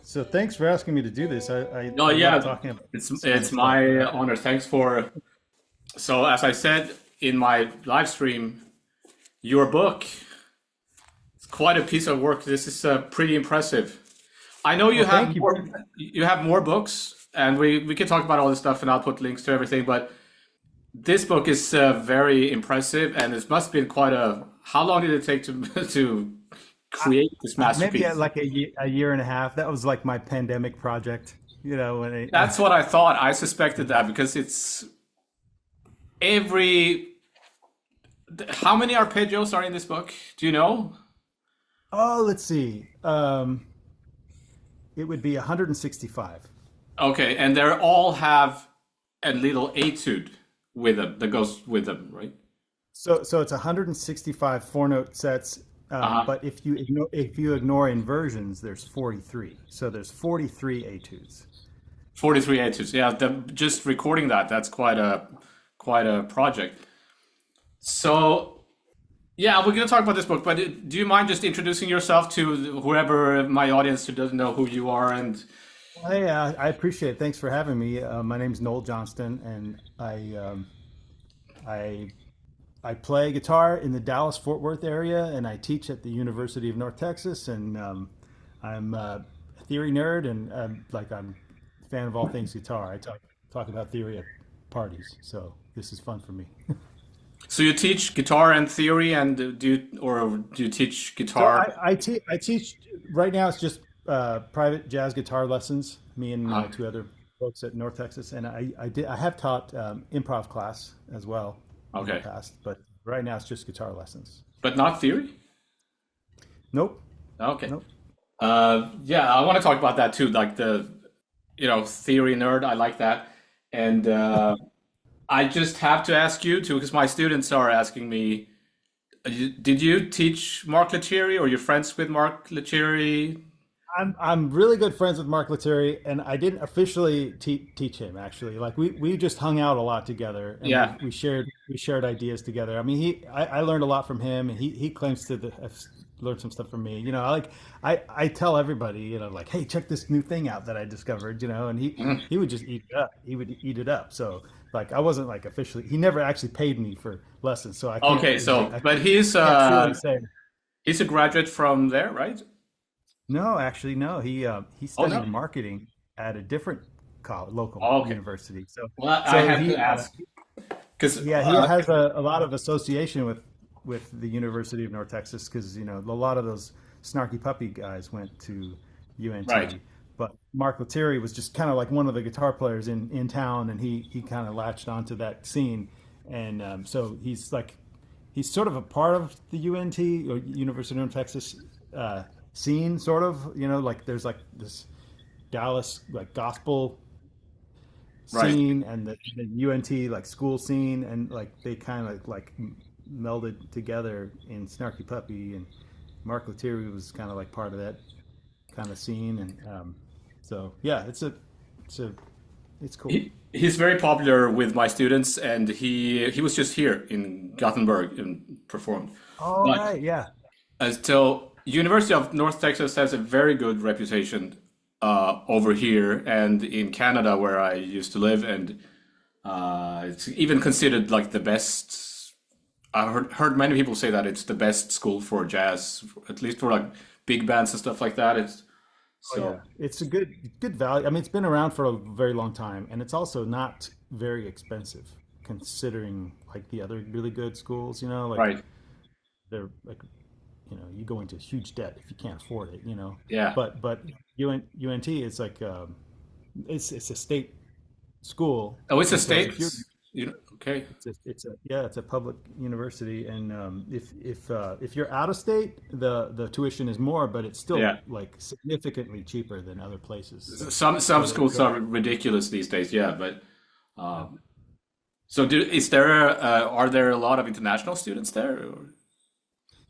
So thanks for asking me to do this. No, I love yeah, talking about it's this kind of it's stuff. my honor. Thanks for. So, as I said in my live stream, your book is quite a piece of work. This is pretty impressive. I know you Well, have thank you. more books, and we can talk about all this stuff, and I'll put links to everything. But this book is very impressive, and it must have been quite a. How long did it take to to I, create this maybe masterpiece? like a year and a half. That was like my pandemic project. That's what I thought. I suspected that because it's every. How many arpeggios are in this book? Do you know? oh, let's see. It would be 165. Okay, and they all have a little etude with them that goes with them, right? So it's 165 four note sets. Uh-huh. But if you ignore inversions, there's 43. So there's 43 etudes. 43 etudes. Yeah, just recording that's quite a project. So, yeah, we're going to talk about this book, but do you mind just introducing yourself to whoever my audience who doesn't know who you are and Hey, I appreciate it. Thanks for having me. My name's Noel Johnston, and I I play guitar in the Dallas Fort Worth area, and I teach at the University of North Texas. And I'm a theory nerd, and I'm a fan of all things guitar. I talk about theory at parties, so this is fun for me. so you teach guitar and theory and do you teach So guitar? I teach right now. It's just private jazz guitar lessons. Me and Uh, two other folks at North Texas, and I have taught improv class as well in the okay. past, but right now it's just guitar lessons. But not theory? Nope, Okay. nope. Yeah, I want to talk about that too, like the theory nerd. I like that. And I just have to ask you too, because my students are asking me, did you teach Mark Lettieri or you're friends with Mark Lettieri? I'm really good friends with Mark Lettieri, and I didn't officially teach him actually. Like we just hung out a lot together, and Yeah. we shared ideas together. I mean, I learned a lot from him, and he claims to have learned some stuff from me. I tell everybody, like, hey, check this new thing out that I discovered, and Mhm. he would just eat it up. He would eat it up. So like I wasn't like officially. He never actually paid me for lessons, so Okay, so but can't truly say. he's a graduate from there, right? No, actually, no. He Oh studied no. marketing at a different local Oh, okay. university. Well, I So had to ask because yeah, he has a lot of association with the University of North Texas because a lot of those snarky puppy guys went to right. UNT. But Mark Lettieri was just kind of like one of the guitar players in town, and he kind of latched onto that scene, and so he's sort of a part of the UNT or University of North Texas scene, sort of. Like there's like this Dallas like gospel Right. scene and the UNT like school scene, and like they kind of like melded together in Snarky Puppy, and Mark Lettieri was kind of like part of that kind of scene, and so yeah, it's a it's cool. He's very popular with my students, and he was just here in Gothenburg and performed. All But right, yeah. so University of North Texas has a very good reputation over here and in Canada, where I used to live, and it's even considered like the best. I heard many people say that it's the best school for jazz, at least for like big bands and stuff like that. It's Oh so yeah, it's a good value. I mean, it's been around for a very long time, and it's also not very expensive considering like the other really good schools. Like right. they're like you go into huge debt if you can't afford it. Yeah. But UNT is like it's a state school, Oh, it's a and so state. Okay. it's a public university, and if you're out of state, the tuition is more, but it's still Yeah. like significantly cheaper than other places. Some So they schools try. are ridiculous these days. Yeah, but Yeah. um, so is there are there a lot of international students there?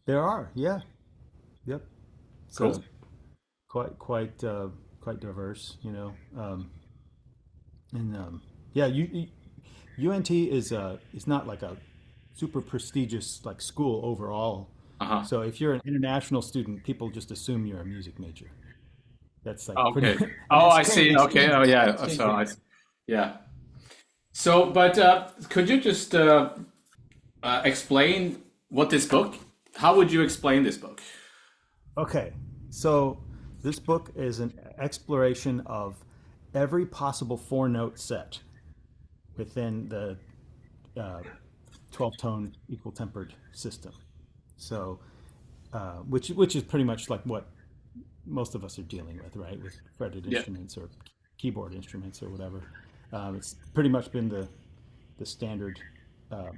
There are, yeah, yep. It's Cool. quite diverse, and yeah, UNT is not like a super prestigious like school overall. Uh-huh. So if you're an international student, people just assume you're a music major. That's like pretty. Okay. I mean, Oh, it's I changed. see. It's Okay. changed. Oh, yeah. It's changed. So yeah. So, but could you just explain what this book? How would you explain this book? Okay, so this book is an exploration of every possible four note set within the uh, 12 tone equal tempered system. So, which is pretty much like what most of us are dealing with, right? With fretted Yeah. instruments or keyboard instruments or whatever. It's pretty much been the standard, uh,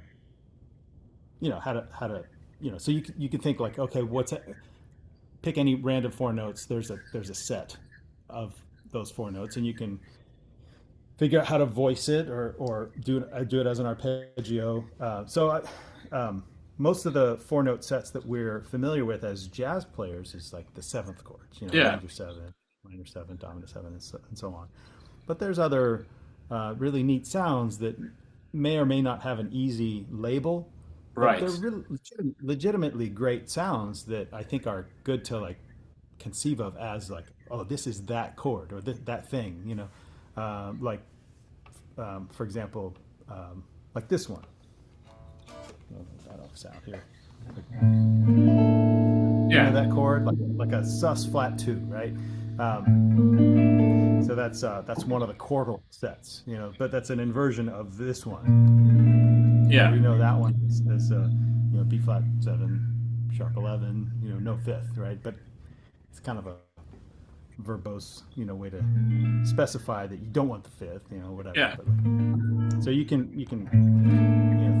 how to, so you can think like, okay, pick any random four notes. There's a set of those four notes, and you can figure out how to voice it or do it as an arpeggio. Most of the four note sets that we're familiar with as jazz players is like the seventh chords, Yeah. major seven, minor seven, dominant seven, and so on. But there's other really neat sounds that may or may not have an easy label, but they're Right. really legitimately great sounds that I think are good to like conceive of as like, oh, this is that chord or that thing, like for example, like this one. I don't have sound here. Yeah. That chord, like a sus flat two, right? So that's one of the chordal sets, but that's an inversion of this one. Yeah. We know that one is B flat seven, sharp 11, no fifth, right? But it's kind of a verbose, way to specify that you don't want the fifth, whatever. Yeah. But so you can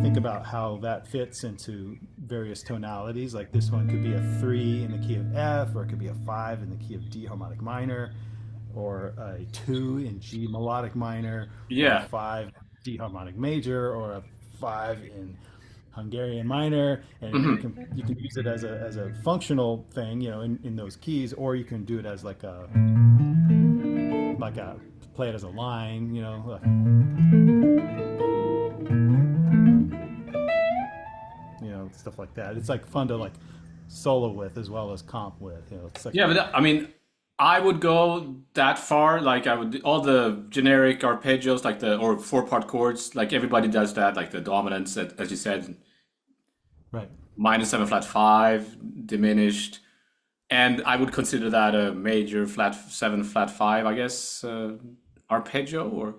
think about how that fits into various tonalities. Like this one could be a 3 in the key of F, or it could be a 5 in the key of D harmonic minor, or a 2 in G melodic minor, or a Yeah. 5 D harmonic major, or a 5 in Hungarian minor, and Hmm. you can use it as a functional thing, in those keys, or you can do it as like a play it as a line, stuff like that. It's like fun to like solo with as well as comp with. It's like Yeah, but I mean, I would go that far. Like I would all the generic arpeggios, like the or four-part chords, like everybody does that. Like the dominants, as you said, right. minor seven flat five, diminished, and I would consider that a major flat seven flat five, I guess, arpeggio or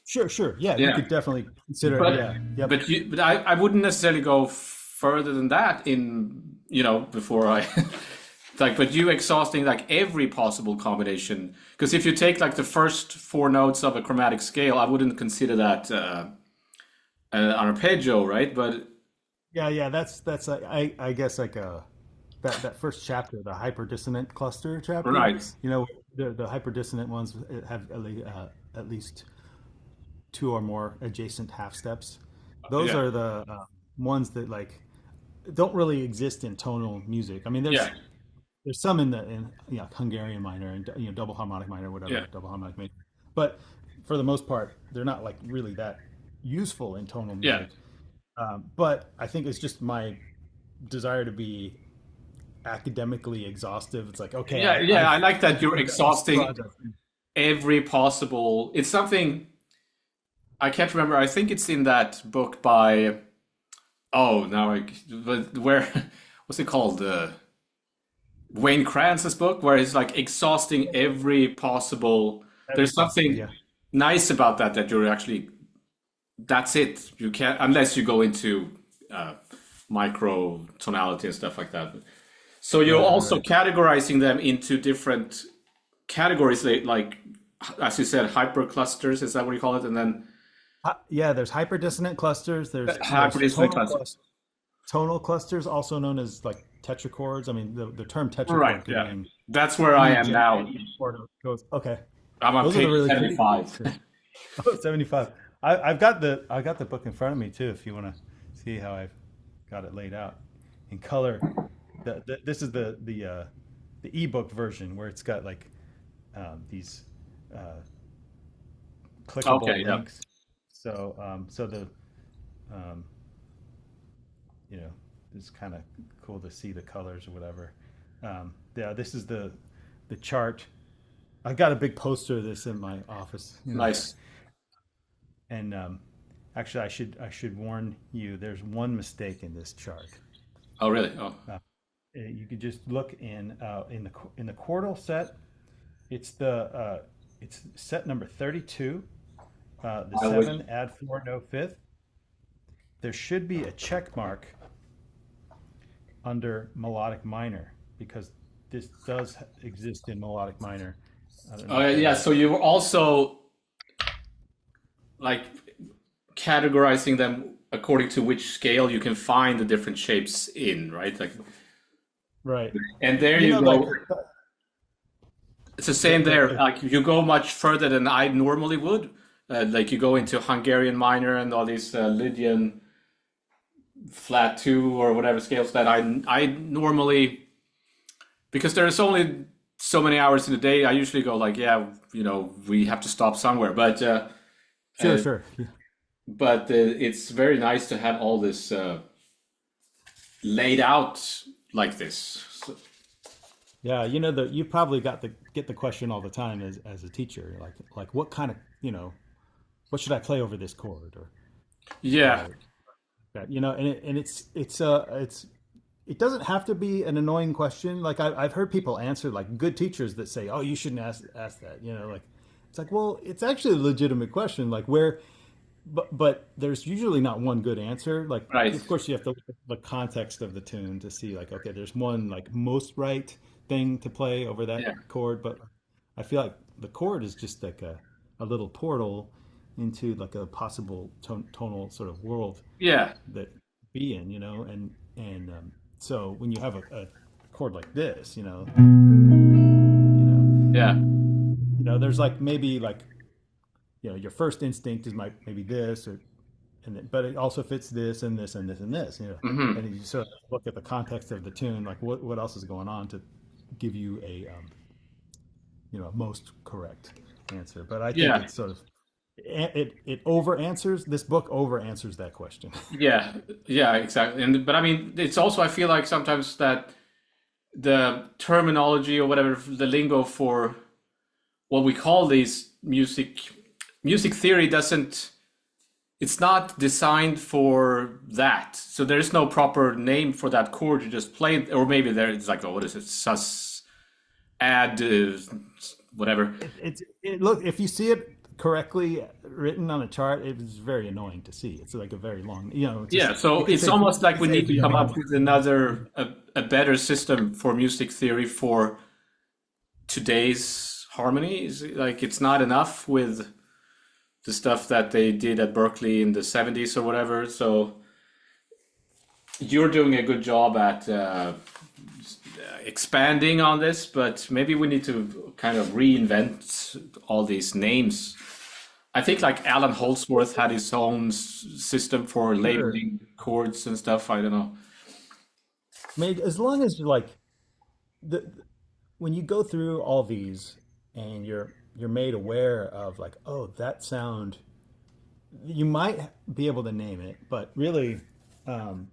Sure. Yeah, you yeah. could definitely consider it. But Yeah. Yep. I wouldn't necessarily go further than that in before I like but you exhausting like every possible combination because if you take like the first four notes of a chromatic scale I wouldn't consider that an arpeggio, right? But Yeah. That's I guess like that first chapter, the hyperdissonant cluster chapter. right, The hyperdissonant ones have at least two or more adjacent half steps. Those yeah, are the ones that like don't really exist in tonal music. I mean, yeah, there's some in Hungarian minor and double harmonic minor, yeah, whatever, double harmonic major, but for the most part, they're not like really that useful in tonal yeah, music. But I think it's just my desire to be academically exhaustive. It's like, okay, yeah. I like that you're figured out this exhausting project. every possible. It's something I can't remember. I think it's in that book by oh now I but where what's it called? Wayne Kranz's book, where he's like exhausting every possible. Every There's possible, something yeah. nice about that that you're actually. That's it. You can't unless you go into uh, micro tonality and stuff like that. So you're also Right. categorizing them into different categories, like as you said, hyper clusters. Is that what you call it? And then Yeah, there's hyperdissonant clusters. There's hyperdistinct clusters. tonal clusters, also known as like tetrachords. I mean, the term Right. tetrachord could Yeah. mean That's where I any am now. chord goes. Okay, I'm on those are the page really pretty ones 75. too. Oh, 75. I got the book in front of me too. If you want to see how I've got it laid out in color. This is the ebook version where it's got like these uh, clickable Okay. Yeah. links. So the um, you know, it's kind of cool to see the colors or whatever. Yeah, this is the chart I got a big poster of this in my office, you know. Nice. And actually, I should warn you. There's one mistake in this chart. Oh, really? Oh, You could just look in the chordal set. It's set number 32. The I wish. 7 add 4 no fifth. There should be a check mark under melodic minor because this does exist in melodic minor. I don't know Oh, if yeah. that. So you were also like categorizing them according to which scale you can find the different shapes in, right? Like, Right. and there You you know, like go. It's the same there. Like you go much further than I normally would. Like you go into Hungarian minor and all these Lydian flat two or whatever scales that I normally, because there's only so many hours in a day. I usually go like, yeah, we have to stop somewhere. sure, Uh, sure. it's very nice to have all this laid out like this. So, Yeah, you probably get the question all the time as a teacher, like what kind of, what should I play over this chord or yeah, that, and it doesn't have to be an annoying question. Like I've heard people answer like good teachers that say, "Oh, you shouldn't ask that." Like it's like, well, it's actually a legitimate question. Like where, but there's usually not one good answer. Like right. of course you have to look at the context of the tune to see like, okay, there's one like most right thing to play over that Yeah, chord, but I feel like the chord is just like a little portal into like a possible tonal sort of world yeah, that be in, and so when you have a chord like this, you know, yeah. there's like maybe like your first instinct is maybe this or but it also fits this and this and this and this, Hmm. and you sort of look at the context of the tune, like what else is going on to give you a most correct answer. But I think Yeah, it's sort of it over answers this book over answers that question. yeah, yeah, exactly. And but I mean, it's also I feel like sometimes that the terminology or whatever the lingo for what we call these music theory doesn't. It's not designed for that. So there is no proper name for that chord you just played, or maybe there it's like, oh, what is it? Sus add whatever. Look, if you see it correctly written on a chart, it was very annoying to see. It's like a very long, Yeah, just so it could it's say almost it like could we say need to come up beyond. with a better system for music theory for today's harmonies. Like it's not enough with the stuff that they did at Berkeley in the 70s or whatever. So you're doing a good job at expanding on this, but maybe we need to kind of reinvent all these names. I think like Alan Holdsworth had his own system for Sure. labeling chords and stuff. I don't know. Maybe as long as like the when you go through all these and you're made aware of like, oh, that sound, you might be able to name it, but really, um,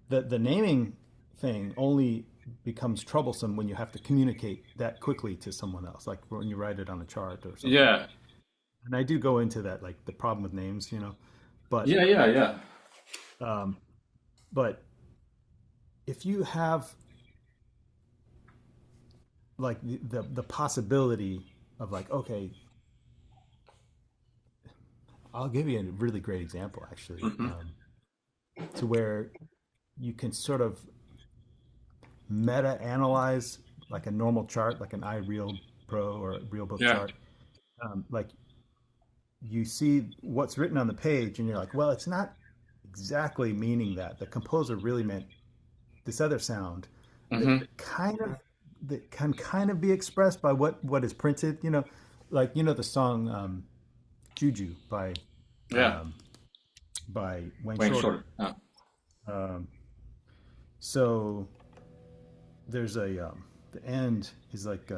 the naming thing only becomes troublesome when you have to communicate that quickly to someone else, like when you write it on a chart or something. Yeah, And I do go into that, like the problem with names, but yeah, yeah, yeah, um, but if you have like the possibility of like, okay, I'll give you a really great example actually, hmm, to where you can sort of meta analyze like a normal chart, like an iReal Pro or a Real Book yeah, chart. Like you see what's written on the page, and you're like, well, it's not exactly meaning that. The composer really meant this other sound that hmm, kind of that can kind of be expressed by what is printed. Like the song "Juju" yeah. um, by Wayne Wayne Shorter. Shorter. Yeah. Um, so there's the end is like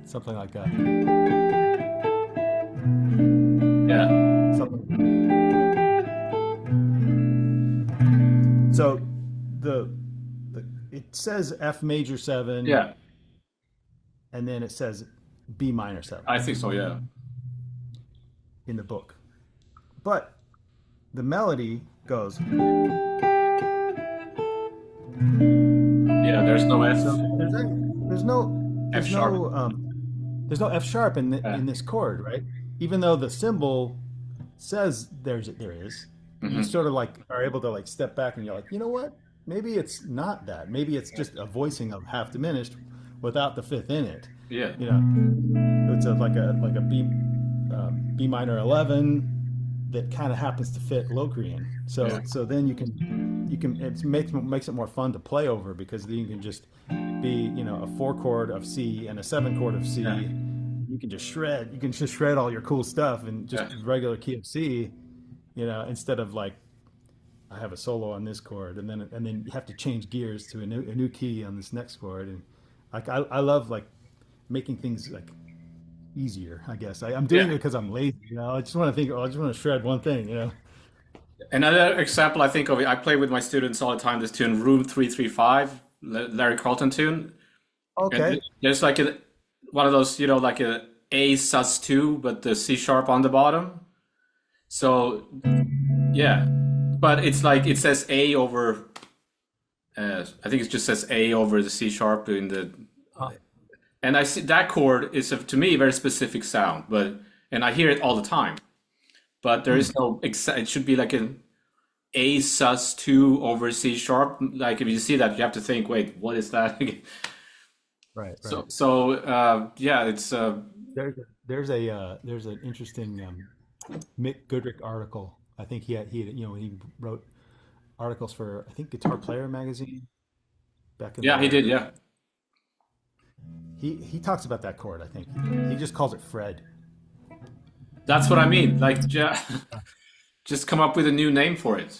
something like that. Yeah. Something. So the, it says F major 7, Yeah, and then it says B minor 7 I think so. Yeah, in the book. But the melody goes, yeah. There's no F, so there's no F there's sharp. no there's no F sharp Yeah. in this chord, right? Even though the symbol says there is, you Hmm. sort of like are able to like step back and you're like, you know what? Maybe it's not that. Maybe it's just a voicing of half diminished without the fifth in it. Yeah, You know, it's a B B minor 11 that kind of happens to fit Locrian. yeah, So then you can it makes it more fun to play over because then you can just be, you know, a 4 chord of C and a 7 chord of C. yeah, You can just shred. You can just shred all your cool stuff in just yeah. regular key of C. You know, instead of like I have a solo on this chord and then you have to change gears to a new key on this next chord. And like I love like making things like easier. I guess I'm doing Yeah. it because I'm lazy. You know, I just want to think. Oh, I just want to shred one thing. You know. Another example I think of, I play with my students all the time. This tune, Room 335, Larry Carlton tune, and Okay. there's like one of those, like a A sus2, but the C sharp on the bottom. So yeah, but it's like it says A over. I think it just says A over the C sharp in the, Uh, and I see that chord is to me a very specific sound, and I hear it all the time. But there is no exact. It should be like an A sus2 over C sharp. Like if you see that, you have to think, wait, what is that? right. So Right. so yeah, it's There's an interesting Mick Goodrick article. I think he wrote articles for I think Guitar Player magazine back in yeah, he the did, yeah. he talks about that chord. I think he just calls it Fred. That's what I mean. Like, yeah, just come up with a new name for it.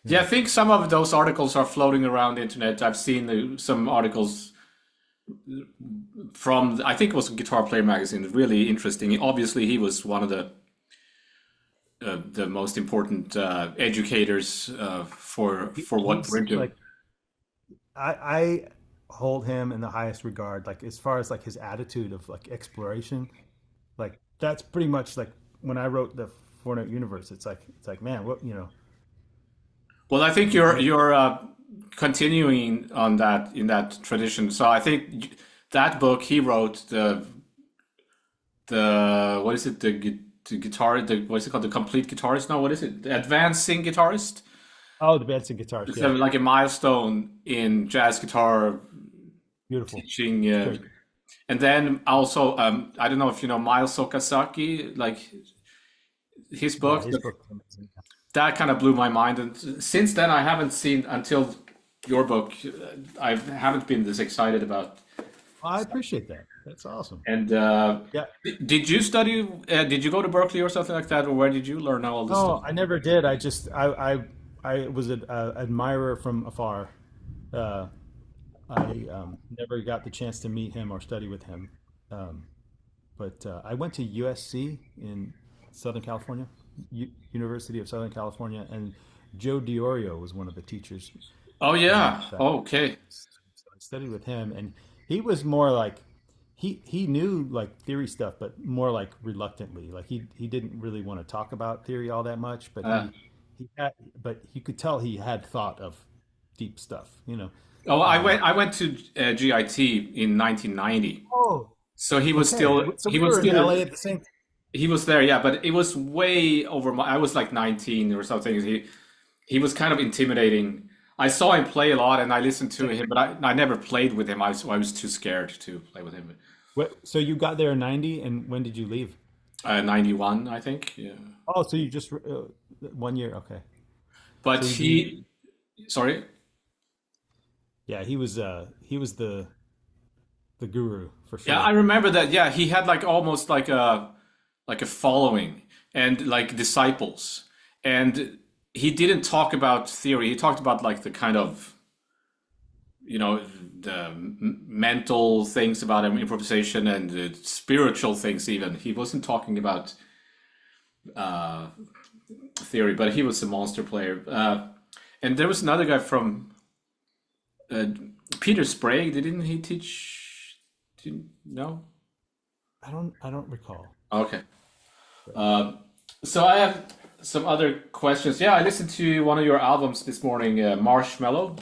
Yeah, I Yeah. think some of those articles are floating around the internet. I've seen some articles from, I think it was Guitar Player magazine. Really interesting. Obviously, he was one of the most important educators for what He's we're doing. like I hold him in the highest regard. Like as far as like his attitude of like exploration, like that's pretty much like when I wrote the Four Note Universe. It's like man, what you know. Well, I think you're continuing on that in that tradition. So I think that book he wrote, the what is it, the guitar, the what's it called, the complete guitarist? No, what is it, the advancing guitarist? Oh, the Benson guitars, It's yeah, like a milestone in jazz guitar beautiful. teaching. It's great. And then also, I don't know if you know Miles Okazaki, like his Yeah, book. his book is amazing. That kind of blew my mind. And since then, I haven't seen until your book. I haven't been this excited about. Well, I appreciate that. That's awesome. And Yeah. did you study? Did you go to Berkeley or something like that, or where did you learn all this stuff? No, I never did. I just I was an admirer from afar. Uh, I never got the chance to meet him or study with him. Um, but I went to USC in Southern California, University of Southern California, and Joe Diorio was one of the teachers Oh yeah. back. Oh, okay. So I studied with him, and he was more like he knew like theory stuff, but more like reluctantly. Like he didn't really want to talk about theory all that much, but Uh, he had, but you could tell he had thought of deep stuff. You know. oh, I Um, went. I went to GIT in 1990. oh, So he was okay. still. So He we was were in still. LA at the same. He was there, yeah, but it was way over my. I was like 19 or something. He was kind of intimidating. I saw him play a lot, and I listened to him, but I never played with him. I was too scared to play with him. So you got there in '90, and when did you leave? 91, I think. Yeah, Oh, so you just 1 year. Okay. but So you, sorry. yeah, he was the guru for Yeah, I sure. remember that. Yeah, he had like almost like a following and like disciples, and he didn't talk about theory. He talked about like the kind of the mental things about improvisation and the spiritual things. Even he wasn't talking about uh, theory, but he was a monster player. And there was another guy from uh, Peter Sprague. Didn't he teach? Do you know? I don't recall. Okay. Um, so I have some other questions. Yeah, I listened to one of your albums this morning, Marshmallow.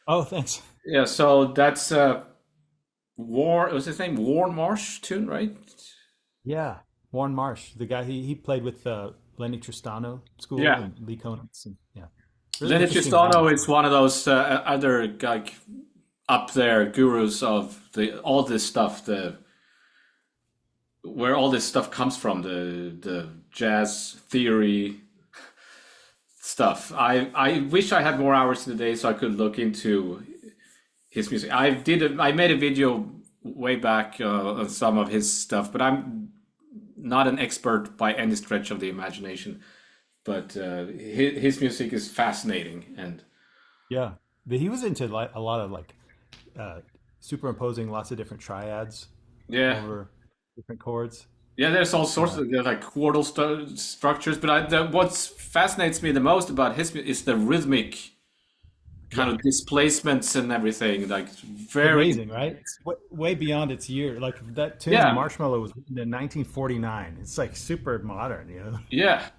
Oh, thanks. Yeah, so that's War. Was his name Warren Marsh tune, right? Yeah, Warren Marsh, the guy he played with Lenny Tristano School Yeah. and Lee Konitz, and yeah, really Lenny interesting guy. Tristano is one of those other like up there gurus of the all this stuff, the where all this stuff comes from, the jazz theory stuff. I wish I had more hours in the day so I could look into his music. I made a video way back on some of his stuff, but I'm not an expert by any stretch of the imagination. But his music is fascinating, and Yeah, but he was into like a lot of like uh, superimposing lots of different triads yeah, over different chords. yeah. There's all sorts Uh, of like chordal structures, but what fascinates me the most about is the rhythmic kind yeah, of displacements and everything. Like it's very, amazing, right? It's way beyond its year. Like that tune, yeah, Marshmallow, was written in 1949. It's like super modern, you know? yeah.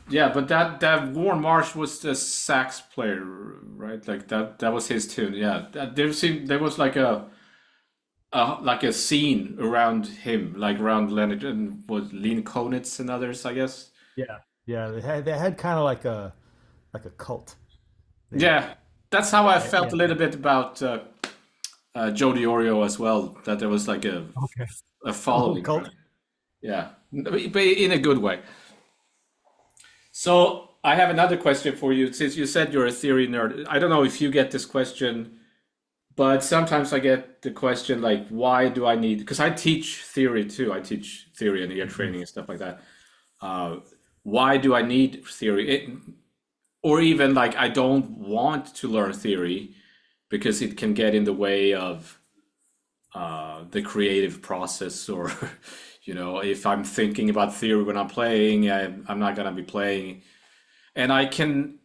Yeah, but that Warren Marsh was the sax player, right? Like that was his tune. Yeah, there was like a scene around him, like around Leonard and was Lean Konitz and others, I guess. Yeah, yeah. They had kind of like a cult. They, Yeah, that's how I felt yeah. a little bit about Joe DiOrio as well. That there was like Okay. a Oh, following cult. around. Yeah, but in a good way. So I have another question for you. Since you said you're a theory nerd, I don't know if you get this question, but sometimes I get the question like, why do I need? Because I teach theory too. I teach theory and ear Mhm. training and stuff like that. Uh, why do I need theory? Or even like, I don't want to learn theory because it can get in the way of the creative process, or if I'm thinking about theory when I'm playing, I'm not gonna be playing. And I can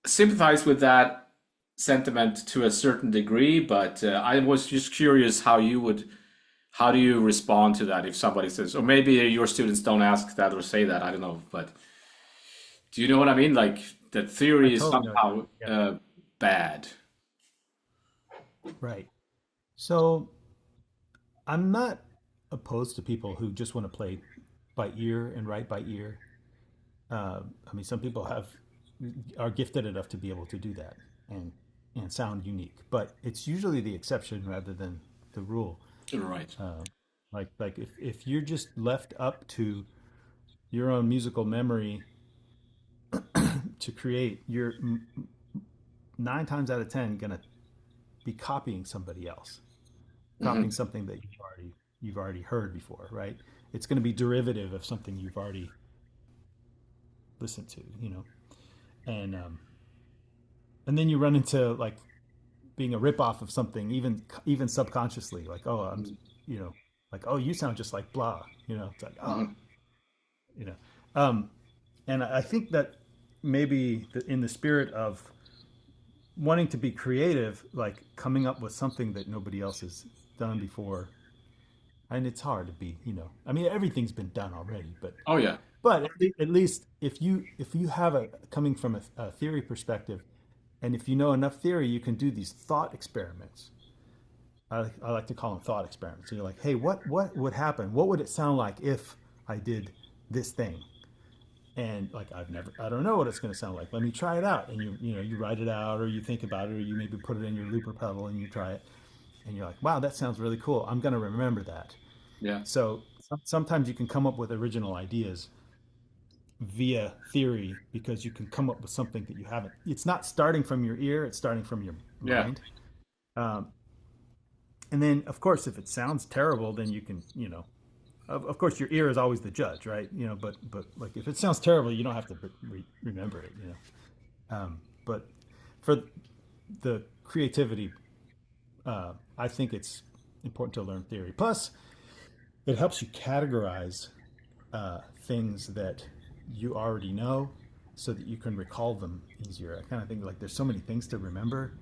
sympathize with that sentiment to a certain degree, but I was just curious how do you respond to that if somebody says, or maybe your students don't ask that or say that, I don't know, but do you know what I mean? Like that I theory is totally know what you somehow mean. Yeah. bad. Right. So I'm not opposed to people who just want to play by ear and write by ear. I mean, some people are gifted enough to be able to do that and sound unique, but it's usually the exception rather than the rule. Right. Uh, like if you're just left up to your own musical memory to create, you're 9 times out of 10 gonna be copying somebody else, copying Hmm. something that you've already heard before, right? It's going to be derivative of something you've already listened to, and and then you run into like being a ripoff of something, even subconsciously, like, oh, you know, like, oh, you sound just like blah, it's like, oh, Hmm. you know, um, and I think that maybe in the spirit of wanting to be creative, like coming up with something that nobody else has done before, and it's hard to be, I mean, everything's been done already, but Oh yeah. at least if you have a coming from a theory perspective, and if you know enough theory, you can do these thought experiments. I like to call them thought experiments. So you're like, hey, what would happen? What would it sound like if I did this thing? And like, I don't know what it's going to sound like. Let me try it out. And you write it out, or you think about it, or you maybe put it in your looper pedal and you try it, and you're like, wow, that sounds really cool. I'm going to remember that. Yeah. So sometimes you can come up with original ideas via theory because you can come up with something that you haven't. It's not starting from your ear; it's starting from your Yeah. mind. Um, and then, of course, if it sounds terrible, then you can, of course, your ear is always the judge, right? But like if it sounds terrible, you don't have to remember it. But for the creativity, I think it's important to learn theory. Plus, it helps you categorize things that you already know so that you can recall them easier. I kind of think like there's so many things to remember,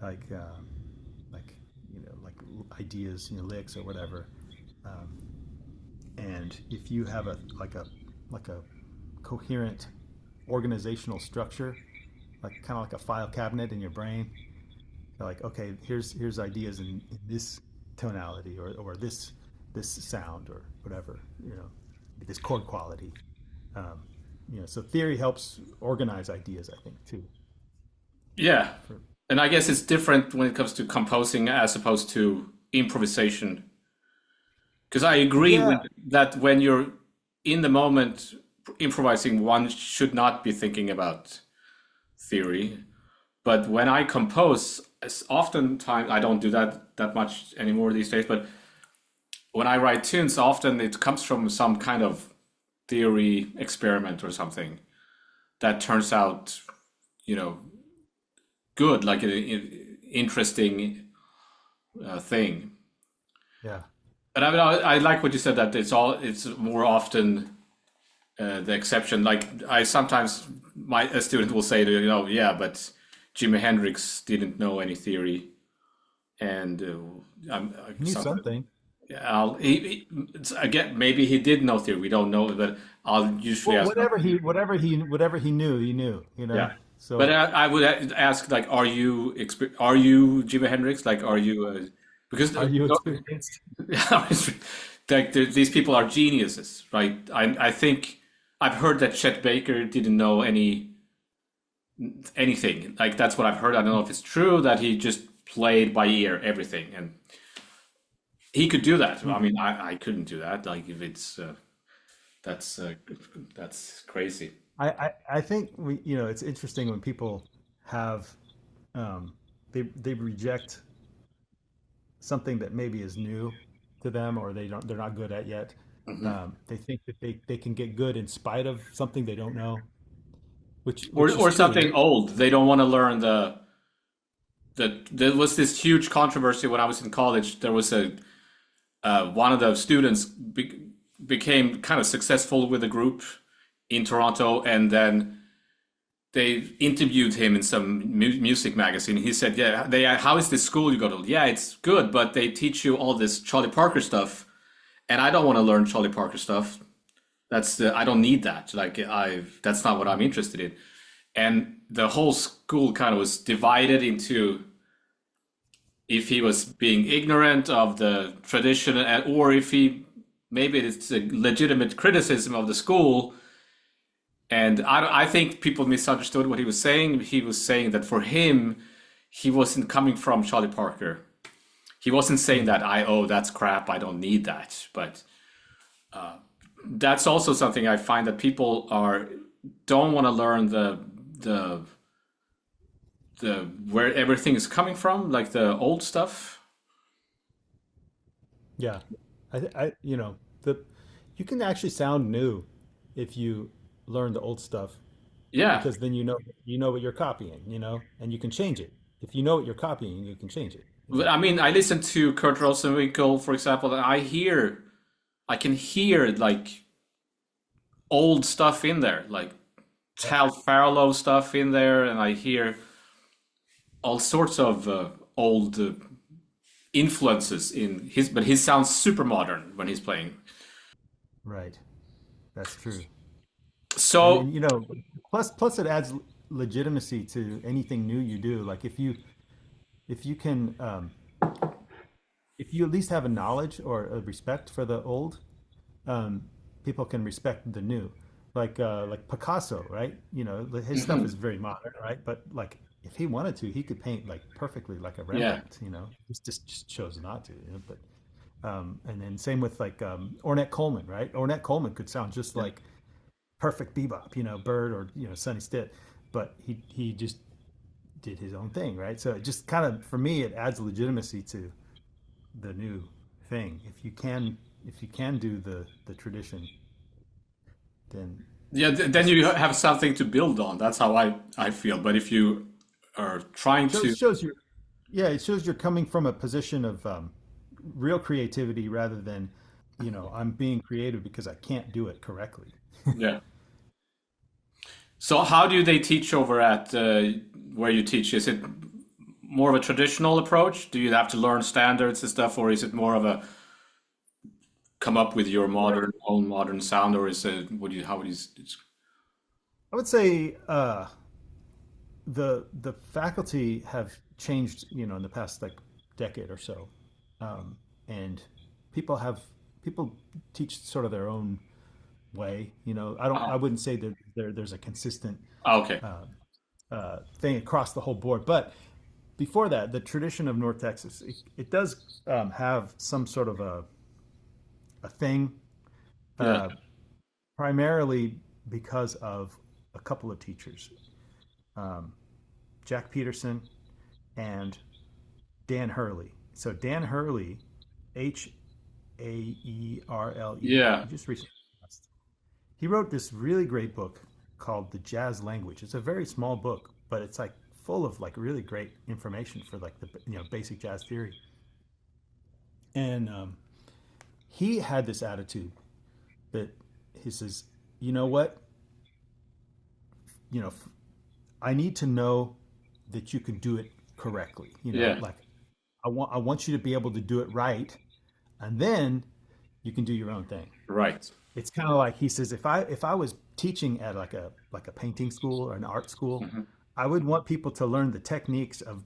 like like like ideas, licks or whatever. Um, and if you have a coherent organizational structure, like kind of like a file cabinet in your brain, like okay, here's ideas in this tonality or this sound or whatever, this chord quality. Um, so theory helps organize ideas, I think, too. Yeah. For, And I guess it's different when it comes to composing as opposed to improvisation. Because I agree with yeah, that when you're in the moment improvising, one should not be thinking about theory. But when I compose, oftentimes I don't do that much anymore these days, but when I write tunes, often it comes from some kind of theory experiment or something that turns out, you know, good, like an interesting thing. yeah, And I mean, I like what you said that it's more often the exception. Like I sometimes a student will say, yeah, but Jimi Hendrix didn't know any theory, and he knew something. again maybe he did know theory. We don't know, but I'll usually Well, ask them. whatever he knew, he knew. Yeah, but So I would ask like, are you Jimi Hendrix? Like, are you because are you experienced? like these people are geniuses, right? I think I've heard that Chet Baker didn't know anything. Like that's what I've heard. I don't know if it's true that he just played by ear everything, and he could do that. I mean, I couldn't do that. Like if it's that's uh, that's crazy. I think it's interesting when people have they reject something that maybe is new to them or they're not good at yet. Mhm. They think that they can get good in spite of something they don't know, Or which is true. something old. They don't want to learn there was this huge controversy when I was in college. There was a one of the students became kind of successful with a group in Toronto, and then they interviewed him in some music magazine. He said, "Yeah, how is this school you go to? Yeah, it's good, but they teach you all this Charlie Parker stuff, and I don't want to learn Charlie Parker stuff. I don't need that. Like that's not what I'm interested in." And the whole school kind of was divided into if he was being ignorant of the tradition, or if he maybe it's a legitimate criticism of the school. And I think people misunderstood what he was saying. He was saying that for him, he wasn't coming from Charlie Parker. He wasn't saying that that's crap. I don't need that. But that's also something I find that people don't want to learn the where everything is coming from, like the old stuff. Yeah, the you can actually sound new if you learn the old stuff Yeah, because then you know what you're copying, and you can change it. If you know what you're copying, you can change it. but I mean, I listen to Kurt Rosenwinkel, for example, and I can hear like old stuff in there, like Yeah. Tal Farlow stuff in there, and I hear all sorts of old influences in his, but he sounds super modern when he's playing. Right. That's true. And So, then plus it adds legitimacy to anything new you do. Like if you can if you at least have a knowledge or a respect for the old, um, people can respect the new. Like Picasso, right? His stuff mhm, is very modern, right? But like if he wanted to, he could paint like perfectly like a yeah, Rembrandt. Just chose not to. But and then same with like Ornette Coleman, right? Ornette Coleman could sound just yeah, like perfect bebop, Bird or Sonny Stitt, but he just did his own thing, right? So it just kind of for me it adds legitimacy to the new thing. If you can do the tradition, then yeah. Then just you have something to build on. That's how I feel. But if you are trying to, shows your yeah, it shows you're coming from a position of real creativity rather than I'm being creative because I can't do it correctly. yeah. So how do they teach over at where you teach? Is it more of a traditional approach? Do you have to learn standards and stuff, or is it more of a come up with your own modern sound, or is it what do you how would you? I would say the faculty have changed, in the past like decade or so, and people have people teach sort of their own way. I wouldn't say that there's a consistent Okay. thing across the whole board, but before that, the tradition of North Texas, it does have some sort of a thing, Yeah. uh, primarily because of a couple of teachers, um, Jack Peterson and Dan Hurley. So Dan Hurley, Haerle, Yeah. he just recently passed. He wrote this really great book called The Jazz Language. It's a very small book, but it's like full of like really great information for like the basic jazz theory. And he had this attitude that he says, you know what, you know, I need to know that you can do it correctly. Yeah. Like I want you to be able to do it right, and then you can do your own thing. Right. It's kind of like he says, if I was teaching at like a painting school or an art school, Hmm. I would want people to learn the techniques of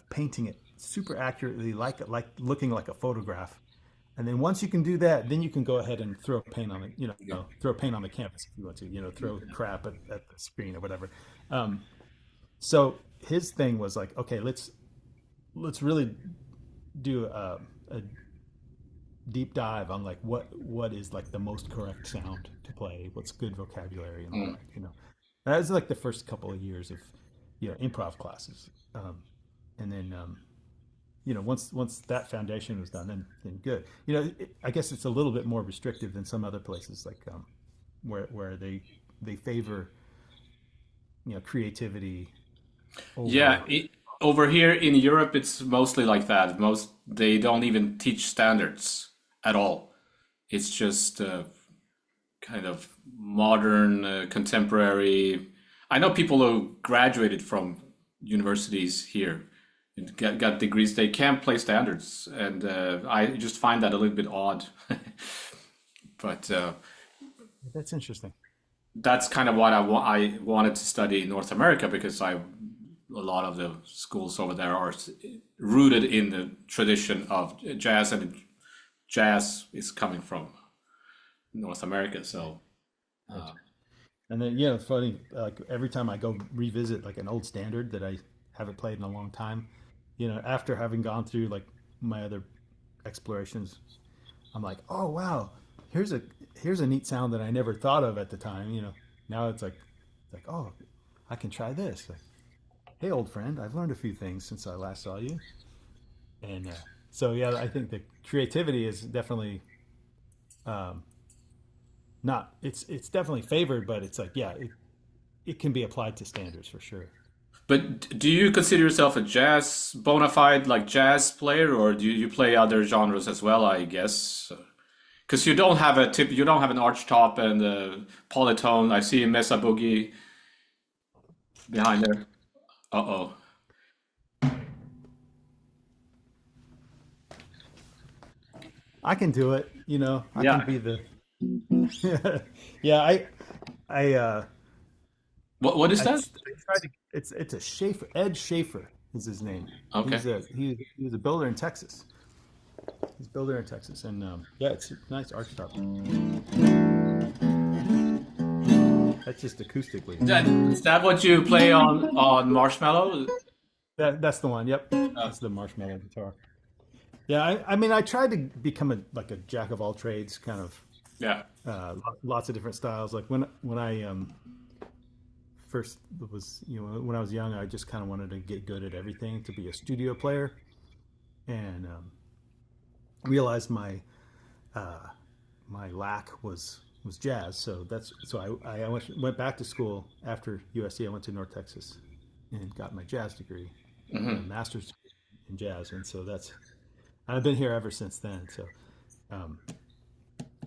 painting it super accurately, like looking like a photograph. And then once you can do that, then you can go ahead and throw paint on the throw paint on the canvas if you want to, throw crap at the screen or whatever. Um, so his thing was like, okay, let's really do a deep dive on like what is like the most correct sound to play, what's good vocabulary and all Mm. that. That was like the first couple of years of improv classes, and then once that foundation was done, then good. I guess it's a little bit more restrictive than some other places, like where they favor creativity Yeah. over. Over here in Europe, it's mostly like that. Most they don't even teach standards at all. It's just kind of modern, contemporary. I know people who graduated from universities here and got degrees. They can't play standards, and I just find that a little bit odd. But That's interesting. that's kind of what I wanted to study in North America because a lot of the schools over there are rooted in the tradition of jazz, and jazz is coming from North America. So Right. uh, And then it's funny. Like every time I go revisit like an old standard that I haven't played in a long time, after having gone through like my other explorations, I'm like, oh wow, here's a here's a neat sound that I never thought of at the time. Now it's like, oh, I can try this. Like, hey, old friend, I've learned a few things since I last saw you. And so yeah, I think the creativity is definitely um, not. It's definitely favored, but it's like yeah, it can be applied to standards for sure. but do you consider yourself a jazz bona fide like jazz player, or do you play other genres as well? I guess because you don't have an arch top and a polytone. I see a mesa boogie behind there. Uh-oh. I can do it. I can Yeah. be the yeah. I What is I, that? I tried to. It's a Schaefer. Ed Schaefer is his name. Okay. He was a builder in Texas. He's a builder in Texas, and yeah, it's a nice arch top. That's just acoustically. Is that what you play on Marshmallow? That's the one. Yep, Uh, that's the marshmallow guitar. Yeah, I mean, I tried to become like a jack of all trades, kind of yeah. lots of different styles. Like when I first was, when I was young, I just kind of wanted to get good at everything, to be a studio player, and realized uh, my lack was jazz. So I went back to school after USC. I went to North Texas and got my jazz degree, a Hmm. master's degree in jazz, and so I've been here ever since then. So um,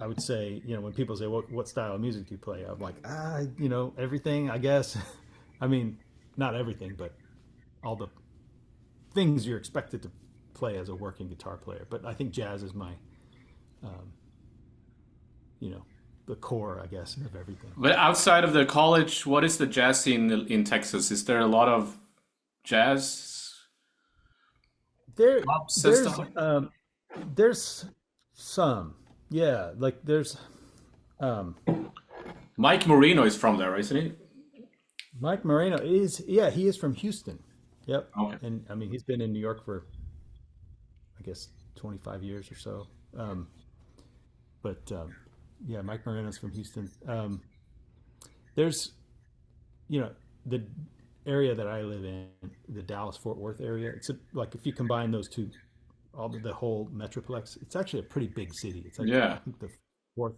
I would say, when people say, what style of music do you play? I'm like, everything, I guess. I mean, not everything, but all the things you're expected to play as a working guitar player. But I think jazz is my, um, you know, the core, I guess, of everything. But outside of the college, what is the jazz scene in Texas? Is there a lot of jazz There, clubs and there's, stuff? there's some, yeah, like there's, um, Mike Marino is from there, isn't he? Mike Moreno yeah, he is from Houston. Yep. Okay. And I mean, he's been in New York for, I guess, 25 years or so. Um, but yeah, Mike Moreno's from Houston. There's, you know, the area that I live in, the Dallas Fort Worth area. Like if you combine those two, the whole metroplex, it's actually a pretty big city. It's like I Yeah. think the fourth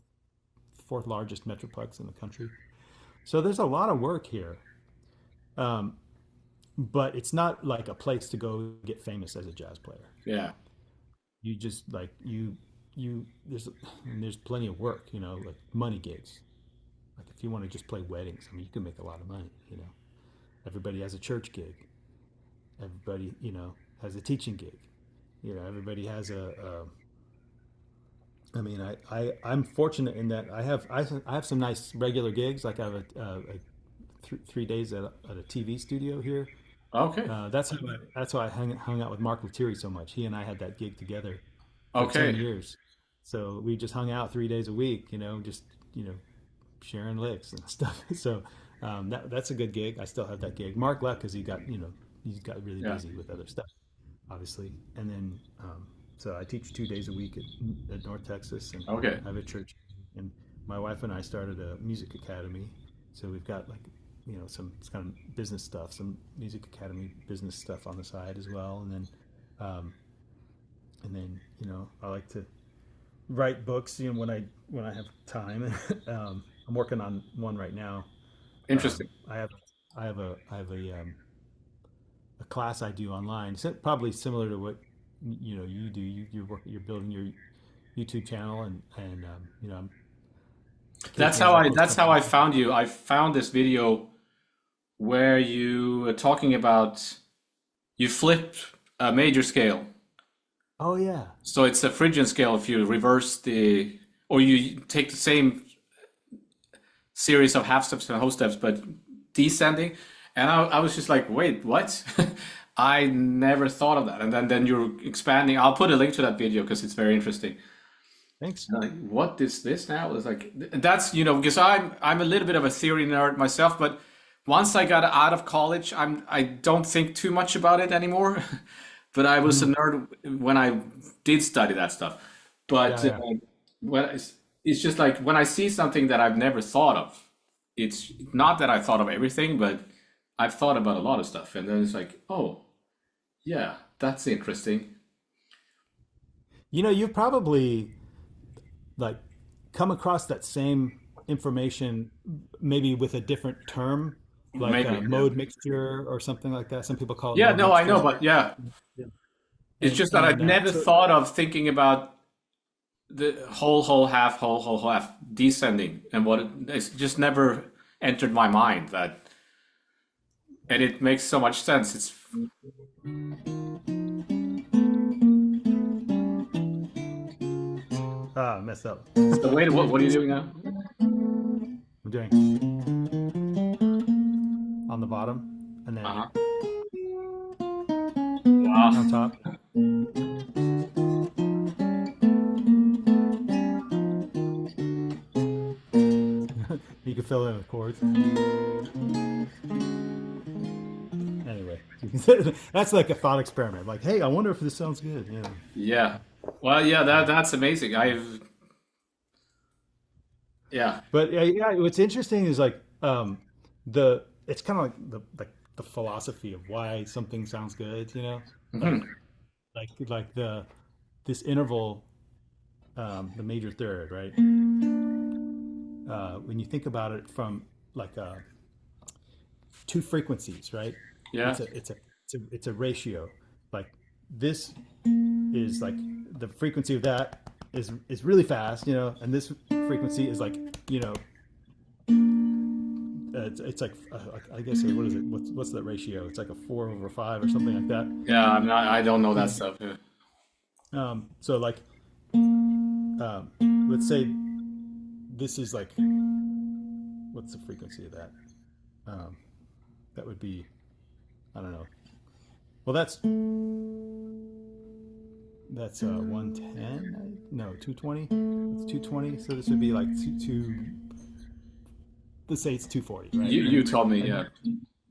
fourth largest metroplex in the country. So there's a lot of work here, um, but it's not like a place to go get famous as a jazz player. Yeah. You just like you there's plenty of work, like money gigs. Like if you want to just play weddings, I mean, you can make a lot of money. Everybody has a church gig. Everybody, has a teaching gig. Everybody has I mean, I'm fortunate in that I have some nice regular gigs. Like I have a 3 days at a TV studio here. Okay. That's why I hung out with Mark Lettieri so much. He and I had that gig together for ten Okay. years. So we just hung out 3 days a week. Just sharing licks and stuff. So that's a good gig. I still have that gig. Mark left because he got really Yeah. busy with other stuff, obviously. And then so I teach 2 days a week at North Texas, and Okay. I have a church. And my wife and I started a music academy. So we've got like some kind of business stuff, some music academy business stuff on the side as well. Um, and then I like to write books. When I have time. I'm working on one right now. Interesting. I have a class I do online. It's probably similar to what you do. You're building your YouTube channel, and I'm That's occasionally how I'll I post that's how something. I found you. I found this video where you were talking about you flip a major scale. Oh yeah, So it's a Phrygian scale if you reverse the or you take the same series of half steps and whole steps but descending. And I was just like, wait, what? I never thought of that. And then you're expanding. I'll put a link to that video because it's very interesting. thanks. Like, what is this now? It's like that's because I'm a little bit of a theory nerd myself, but once I got out of college, I don't think too much about it anymore. But I was a Mm. nerd when I did study that stuff. Yeah, But yeah. when it's just like when I see something that I've never thought of, it's not that I thought of everything, but I've thought about a lot of stuff, and then it's like, oh, yeah, that's interesting. You've probably like come across that same information maybe with a different term, like Maybe. Yeah. mode mixture or something like that. Some people call it Yeah, mode no, I know, mixture. but yeah, Yeah. it's and just that I've and never so thought of thinking about the whole, half, whole, half descending and it's just never entered my mind that, and it makes so much sense. messed up. So wait, what are you doing now? I'm doing on the bottom and then Uh-huh. Wow. on top. You can fill in with chords. Anyway, that's like a thought experiment. Like, hey, I wonder if this sounds good. Yeah. Yeah. Well, yeah, that's amazing. Yeah. But yeah, what's interesting is like the it's kind of like the philosophy of why something sounds good. Like Mhm. like this interval, the major third, right? When you think about it from like two frequencies, right? Yeah. It's a ratio. Like this is like the frequency of that is really fast, and this frequency is like, it's like I guess what is it? What's that ratio? It's like a 4/5 or something like that. Yeah, I don't know that stuff. Yeah. So like, let's say this is like, what's the frequency of that? That would be, I don't know. Well, that's 110. No, 220. It's 220. So this would be like two. Let's say it's 240. Right? You told me, yeah.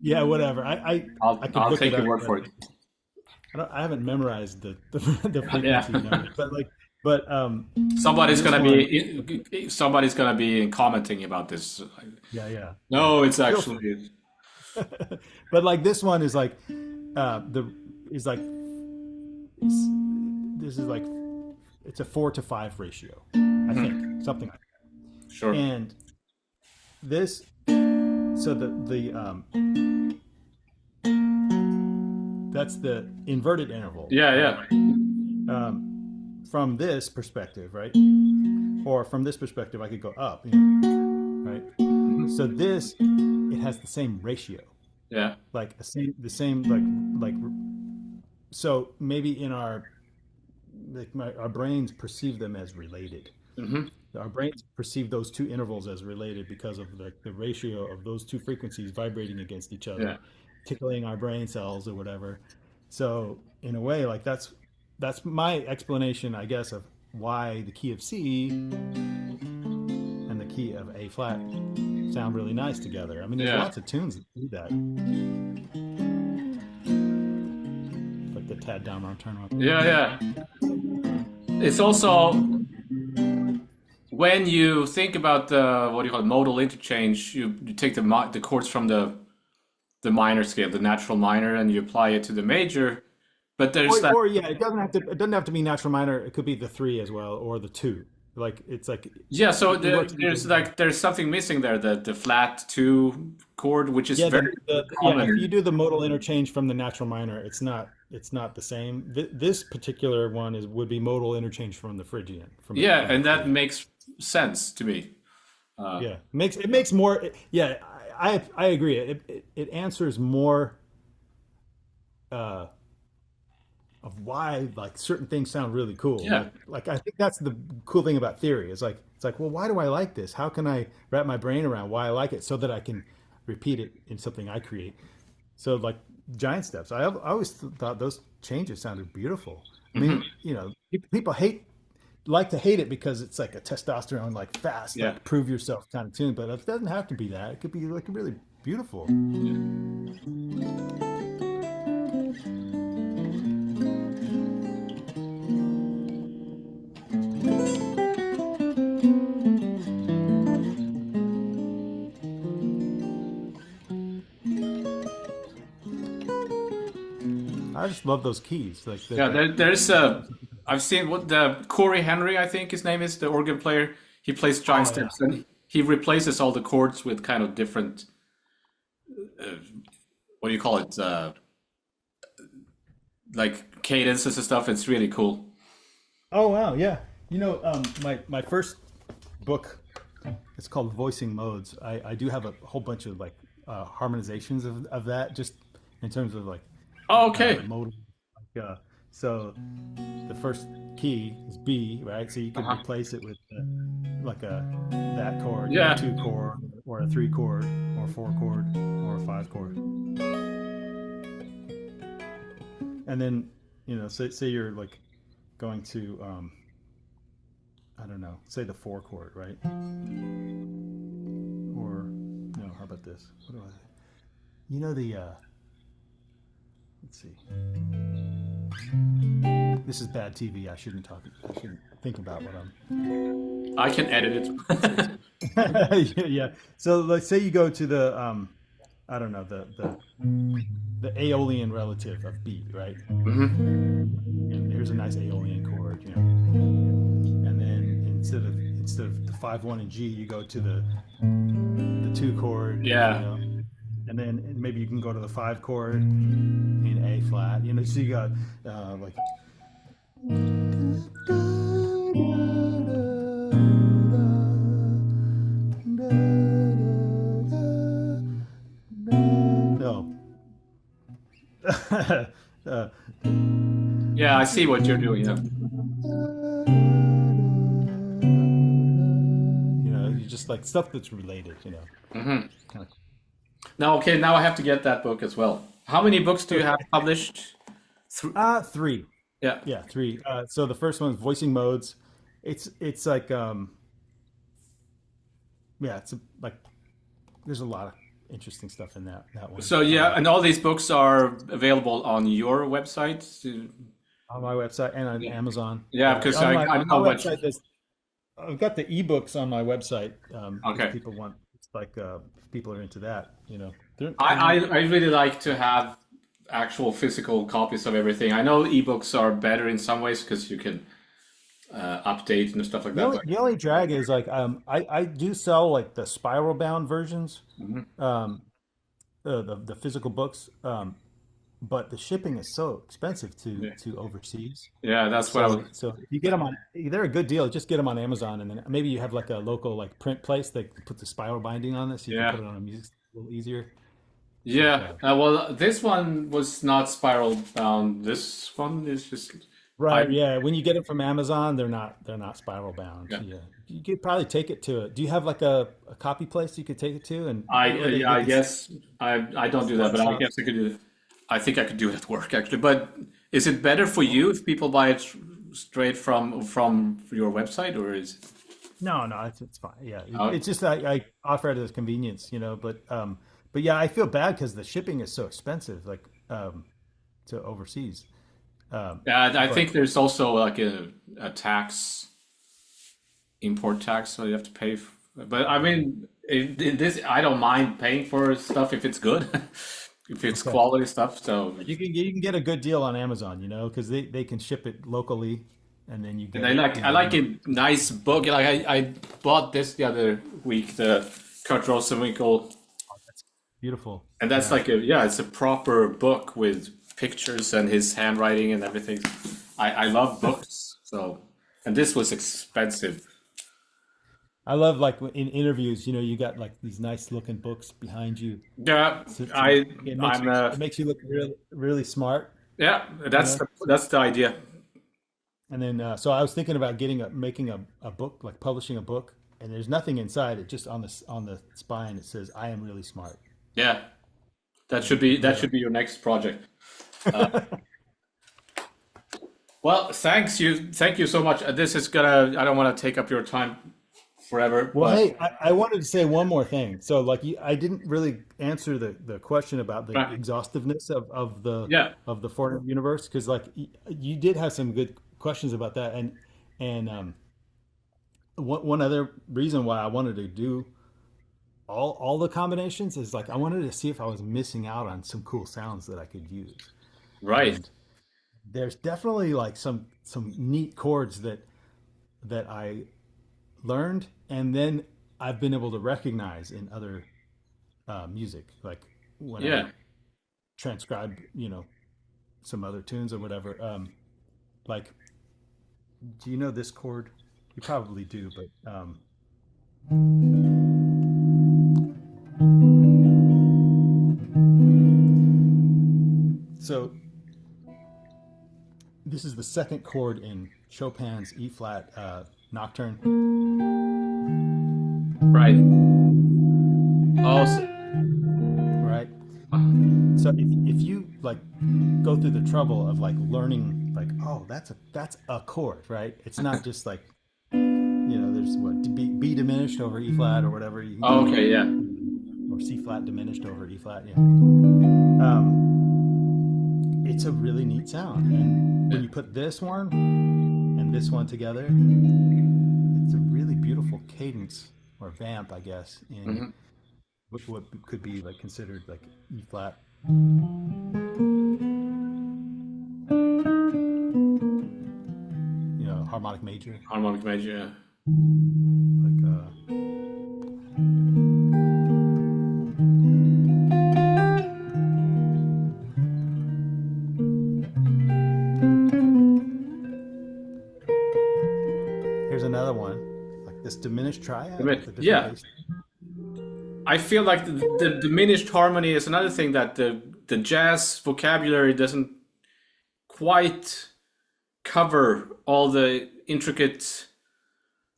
Yeah, whatever. I could I'll look take it your up, word for it. I haven't memorized the frequency Yeah. number, but Somebody's this gonna one, somebody's gonna be commenting about this. yeah. No, it's Feel actually But like this one is like is like this is like it's a 4-to-5 ratio, I think, something like that. sure. And this, so that's the inverted interval. Yeah. From this perspective, right? Or from this perspective, I could go up, right? So this, it has the same ratio, Yeah. like the same like. So maybe in our our brains perceive them as related. Hmm. Our brains perceive those two intervals as related because of the ratio of those two frequencies vibrating against each other, Yeah. tickling our brain cells or whatever. So in a way, like that's my explanation, I guess, of why the key of C and the key of A flat sound really nice together. I mean, there's Yeah. lots of tunes that do that, like the Tad Down on Turn On. Yeah. It's also when you think about the what do you call it, modal interchange, you take the chords from the minor scale, the natural minor, and you apply it to the major. But there's that. Or yeah, it doesn't have to be natural minor. It could be the 3 as well, or the 2. Like it's like Yeah, so it works there's something missing there, the flat 2 chord, which is yeah, very yeah. common. If you do the modal interchange from the natural minor, it's not the same. This particular one would be modal interchange from the Phrygian. Yeah, from and the that Phrygian. makes sense to me. Yeah, makes more. Yeah, I agree. It answers more of why like certain things sound really cool. Yeah. Like I think that's the cool thing about theory. It's like, well, why do I like this? How can I wrap my brain around why I like it so that I can repeat it in something I create? So like giant steps, I always thought those changes sounded beautiful. I mean, people like to hate it because it's like a testosterone, like fast, Yeah. like prove yourself kind of tune. But it doesn't have to be that. It could be like really beautiful. I just love those keys. Like Yeah, there's I've seen what the Corey Henry, I think his name is, the organ player. He plays giant Oh, yeah. steps and he replaces all the chords with kind of different what do you call it? Like cadences and stuff. It's really cool. Oh wow, yeah. My first book, it's called Voicing Modes. I do have a whole bunch of like harmonizations of that, just in terms of like Oh, okay. modal. Like, so the first key is B, right? So you could replace it with like that chord, Yeah. a 2 chord, or a 3 chord, or a 4 chord, or a 5 chord. And then say you're like going to I don't know, say the 4 chord, right? Or no, how about this? What do I? Let's see. This is bad TV. I shouldn't think about what I'm. I can edit it. Yeah. So let's say you go to the I don't know, the Aeolian relative of B, right? And here's a nice Aeolian chord, and then instead of the 5/1 in G, you go to the 2 chord. Yeah. And then maybe you can go to the 5 chord in A flat. So you got like uh, Yeah, I see what you're doing. Yeah. you just like stuff that's related. Hmm. Kind of. Now, okay, now I have to get that book as well. How many books do you have published? Three. Yeah. Yeah, three. So the first one is voicing modes. It's like yeah, like there's a lot of interesting stuff in that one. So yeah, and all these books are available on your website. On my website and on Yeah, Amazon. yeah, because I On my know what. website, I've got the ebooks on my website if Okay. people want. It's like if people are into that. I really like to have actual physical copies of everything. I know ebooks are better in some ways because you can update and stuff like The that. only But the only drag is like I do sell like the spiral bound versions, mhm. um, the physical books, but the shipping is so expensive Yeah, to overseas. yeah, that's what I was. So if you get them on, they're a good deal. Just get them on Amazon, and then maybe you have like a local like print place that put the spiral binding on it, so you can Yeah, put it on a music stick a little easier. But yeah. Well, this one was not spiral bound. This one is just. I right, yeah. When you get it from Amazon, they're not spiral bound. yeah. Yeah, you could probably take it to it. Do you have like a copy place you could take it to, and or Yeah, they I can guess I don't do that, smart but I shop? guess I could do it. I think I could do it at work actually. But is it better for you if people buy it straight from your website, or is No, no, it's fine. Yeah, oh, it's just I offer it as convenience, but yeah, I feel bad because the shipping is so expensive, like to overseas. yeah, I But think there's also like a tax, import tax, so you have to pay. But I mean, this I don't mind paying for stuff if it's good, if it's okay, quality stuff. So you can get a good deal on Amazon, because they can ship it locally, and then you and get it, I like a nice book. Like I bought this the other week, the Kurt Rosenwinkel, that's beautiful. and that's Yeah, like a yeah, it's a proper book with pictures and his handwriting and everything. I love books, so and this was expensive. I love like in interviews, you got like these nice looking books behind you. Yeah, So I it makes I'm it makes you look really really smart, yeah, you know. that's the idea. And then, so I was thinking about making a book, like publishing a book, and there's nothing inside it. Just on the spine, it says, "I am really smart." Yeah, You that know. should be your next project. Uh, well, thank you so much. This is gonna. I don't want to take up your time forever, Well, but hey, I wanted to say one more thing. So, like, I didn't really answer the question about the right, exhaustiveness yeah, of the Fortnite universe, because like you did have some good questions about that, and one other reason why I wanted to do all the combinations is like I wanted to see if I was missing out on some cool sounds that I could use. right, And there's definitely like some neat chords that I learned and then I've been able to recognize in other music, like when I yeah. transcribe, some other tunes or whatever. Like, do you know this chord? You probably do, but so this is the second chord in Chopin's E flat nocturne, Right. Oh, right? So if you like go through the trouble of like learning like, oh, that's a chord, right? It's not just like, there's what B diminished over E flat or whatever you can oh, do, okay, yeah, or C flat diminished over E flat. Yeah. It's a really neat sound, and yeah. when you put this one and this one together, it's a really beautiful cadence or vamp, I guess, in Hmm. what could be like considered like E flat. Harmonic major, Harmonic major. Yeah. like here's another one, like this diminished triad with the different Yeah, bass. I feel like the diminished harmony is another thing that the the jazz vocabulary doesn't quite cover all the intricate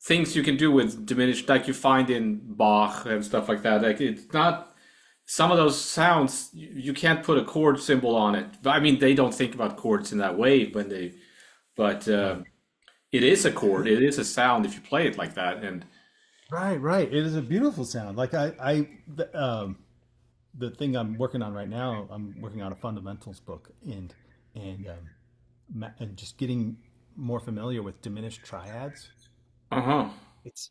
things you can do with diminished, like you find in Bach and stuff like that. Like it's not some of those sounds you can't put a chord symbol on it. But I mean, they don't think about chords in that way when they, but it is a chord. It is a sound if you play it like that. And Right, right. It is a beautiful sound. Like the thing I'm working on right now, I'm working on a fundamentals book, and just getting more familiar with diminished triads. uh-huh. It's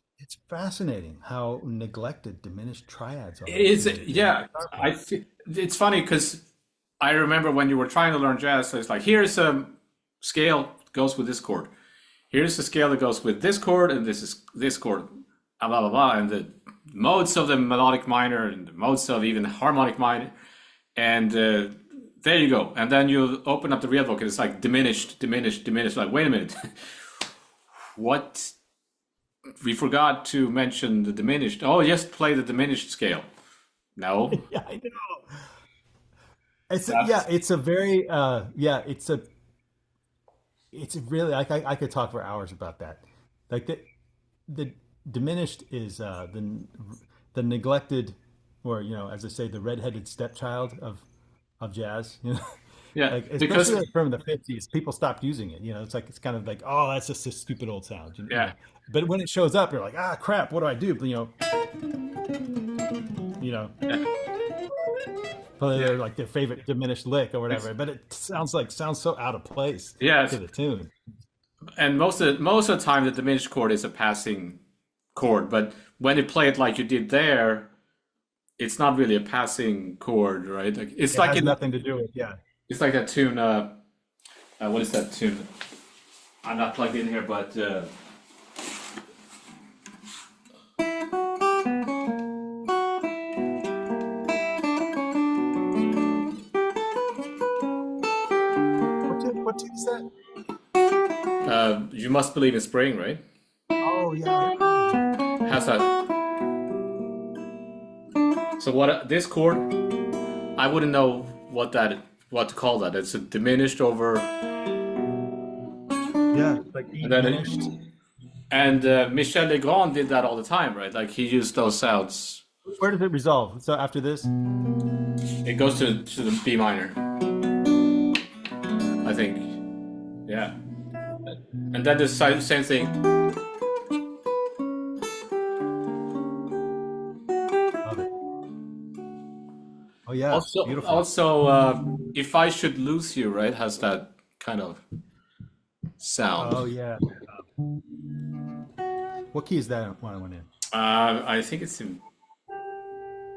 fascinating how neglected diminished triads It are is, in yeah. guitar I playing. it's funny because I remember when you were trying to learn jazz, so it's like here's a scale goes with this chord. Here's the scale that goes with this chord, and this is this chord, blah blah blah, and the modes of the melodic minor and the modes of even the harmonic minor, and there you go. And then you open up the real book, and it's like diminished, diminished, diminished. Like, wait a minute, what? We forgot to mention the diminished. Oh, just play the diminished scale. No, Yeah, I know. Yeah, that's it's a very yeah, it's really like I could talk for hours about that. Like the diminished is the neglected, or as I say, the redheaded stepchild of jazz. yeah, Like especially because like from the '50s, people stopped using it. It's like it's kind of like, oh, that's just a stupid old sound. yeah, But when it shows up, you're like, ah, crap, what do I do? You know, yeah, play yeah, like their favorite diminished lick or it's, whatever. But it sounds so out of place yeah. to the tune. And most of the time, the diminished chord is a passing chord. But when you play it like you did there, it's not really a passing chord, right? Like It has nothing to do with, yeah. it's like that tune. What is that tune? I'm not plugged in here, but What tune is that? you must believe in spring, right? Oh yeah. Oh. Has that? So what? This chord, I wouldn't know what to call that. It's a diminished over, Yeah, like E and then diminished. Michel Legrand did that all the time, right? Like he used those sounds. Where does it resolve? So after this? It goes to the B minor, I think. Yeah, and then the same thing. Love it. Oh yeah, beautiful. Also, if I should lose you, right, has that kind of sound. Oh yeah. What key is that one I went in? I think it's in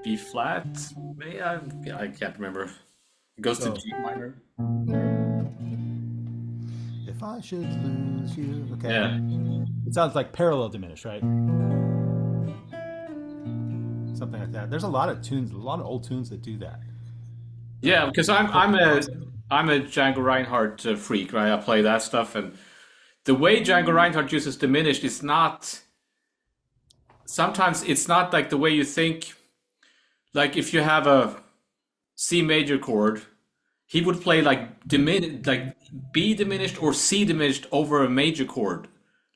B flat. Maybe I can't remember. It goes to So G minor. if I should lose you, okay. Yeah, It sounds like parallel diminished, right? Something like that. There's a lot of tunes, a lot of old tunes that do that. yeah. Because I'm a Django Reinhardt freak, right? I play that stuff, and the way Django Reinhardt uses diminished is not. Sometimes it's not like the way you think. Like if you have a C major chord, he would play like like B diminished or C diminished over a major chord,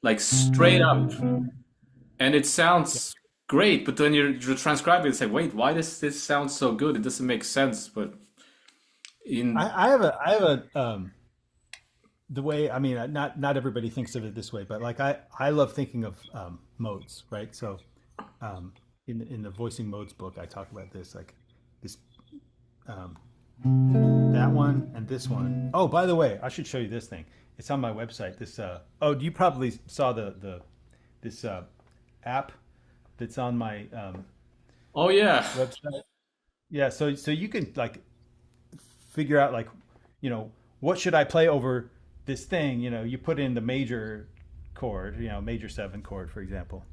like straight up, and it sounds great. But then you're transcribing and say, wait, why does this sound so good? It doesn't make sense. But in I have a the way, I mean, not everybody thinks of it this way, but like I love thinking of modes, right? So um, in the voicing modes book, I talk about this, like this um, that one and this one. Oh, by the way, I should show you this thing. It's on my website. This oh, you probably saw the this app that's on my oh yeah, website. Yeah, so you can like figure out like, what should I play over this thing? You put in the major chord, major seven chord, for example,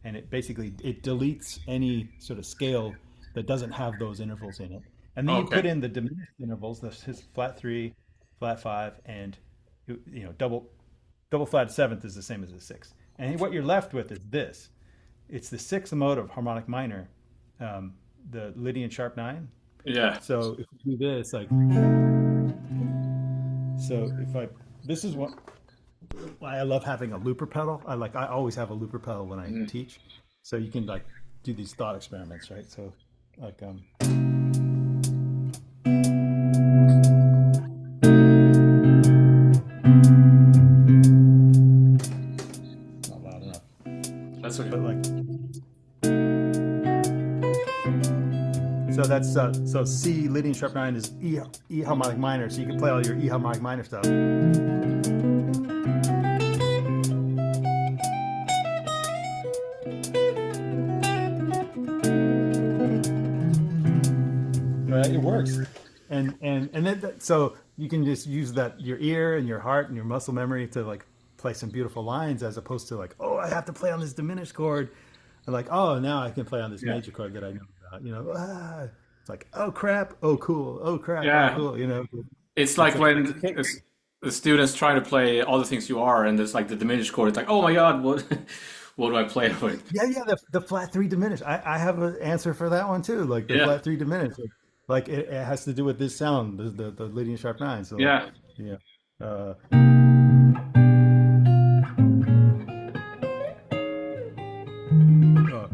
and it basically it deletes any sort of scale that doesn't have those intervals in it. And then you okay, put in the diminished intervals, this his flat three, flat five, and double flat seventh is the same as a sixth. And what you're left with is this. It's the sixth mode of harmonic minor, the Lydian sharp nine. Yeah. So if we do this, like, so if I, this is what why I love having a looper pedal. I always have a looper pedal when I Mhm. teach, so you can like do these thought experiments, right? So like not loud enough, That's okay. but like so that's so C leading sharp nine is E harmonic minor, so you can play all your E harmonic minor stuff. Right, it works, and then so you can just use that your ear and your heart and your muscle memory to like play some beautiful lines, as opposed to like, oh, I have to play on this diminished chord, and like, oh, now I can play on this Yeah. major chord that I know about. It's like, oh crap, oh cool, oh crap, oh Yeah. cool. It's It's like like when okay, the students try to play all the things you are, and there's like the diminished chord. It's like, oh my God, what what do I play with? yeah, the flat three diminished. I have an answer for that one too. Like the Yeah. flat three diminished, like it has to do with this sound, the leading sharp nine. So like, Yeah. yeah. Uh, uh,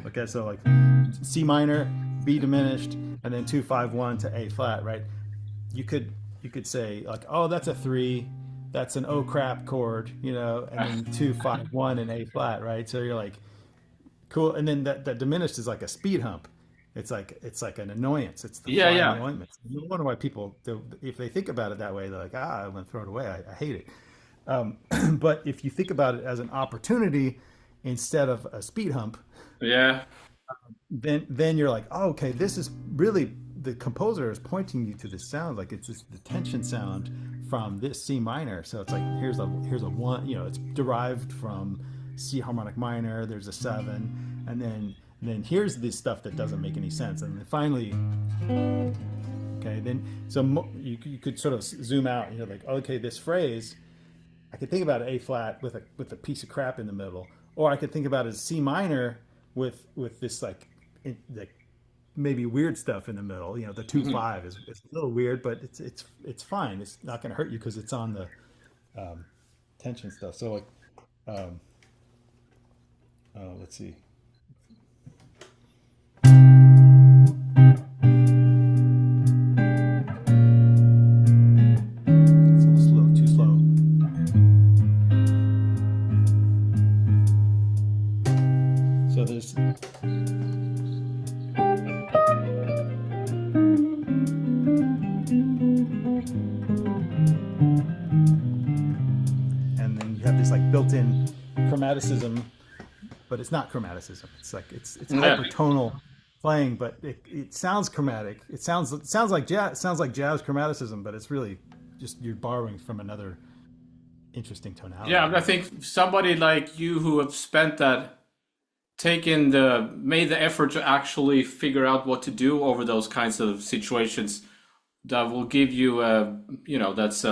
okay, so like C minor, B diminished, and then 2 5 1 to A flat, right? You could you could say like, oh, that's a three, that's an oh crap chord, and then 2 5 1 and A flat, right? So you're like, cool, and then that diminished is like a speed hump. It's like an annoyance. It's the Yeah. fly in the Yeah. ointment. No wonder why people, if they think about it that way, they're like, I'm gonna throw it away. I hate it. But if you think about it as an opportunity instead of a speed hump, Yeah. then you're like, oh, okay, this is really the composer is pointing you to this sound, like it's the tension sound from this C minor. So it's like here's a one, it's derived from C harmonic minor. There's a seven, and then here's this stuff that doesn't make any sense, and then finally, okay, then you could sort of zoom out, and you're like, okay, this phrase, I could think about A flat with a piece of crap in the middle, or I could think about it as C minor with this like maybe weird stuff in the middle. The two Mhm. five is a little weird, but it's fine. It's not going to hurt you because it's on the um, tension stuff. So like, um, let's see. It's a little slow, too slow. So there's and then you have this like built-in chromaticism, but it's not chromaticism. It's like it's Yeah. hypertonal playing, but it sounds chromatic. It sounds like jazz. It sounds like jazz chromaticism, but it's really just you're borrowing from another interesting Yeah. tonality, I right? think somebody like you who have spent that, made the effort to actually figure out what to do over those kinds of situations, that will give you that's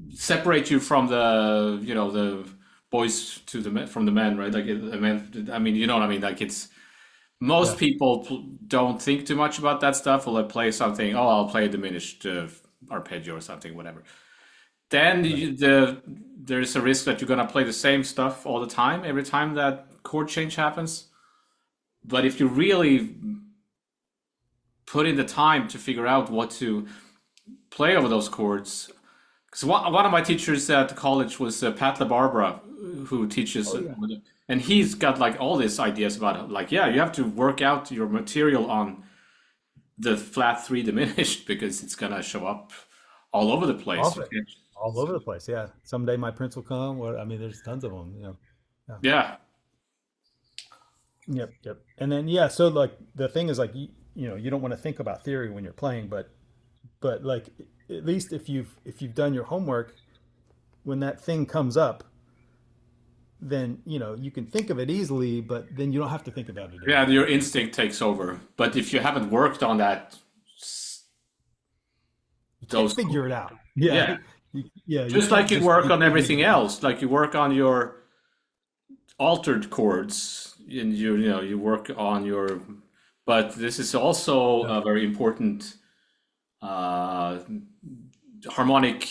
separate you from the boys from the men, right? Like I mean, you know what I mean? Like it's most Yeah, people don't think too much about that stuff. Will I play something? Oh, I'll play a diminished arpeggio or something, whatever. Then right. there's a risk that you're gonna play the same stuff all the time, every time that chord change happens. But if you really put in the time to figure out what to play over those chords, because one of my teachers at college was Pat LaBarbera, who teaches, Oh yeah. and he's got like all these ideas about like, yeah, you have to work out your material on the flat three diminished because it's gonna show up all over the place. All You can't, all over the place. Yeah. Someday my prince will come. Or I mean, there's tons of them. Yeah. yeah, Yep. Yep. And then yeah. So like the thing is like you don't want to think about theory when you're playing, but like at least if you've done your homework, when that thing comes up, then you can think of it easily, but then you don't have to think about it yeah, anymore. your instinct takes over. But if you haven't worked on that, You can't those, figure it out. Yeah. yeah, Yeah, you just can't like you just work on make everything it up. else, like you work on your altered chords, and you work on your but this is also a very important uh, harmonic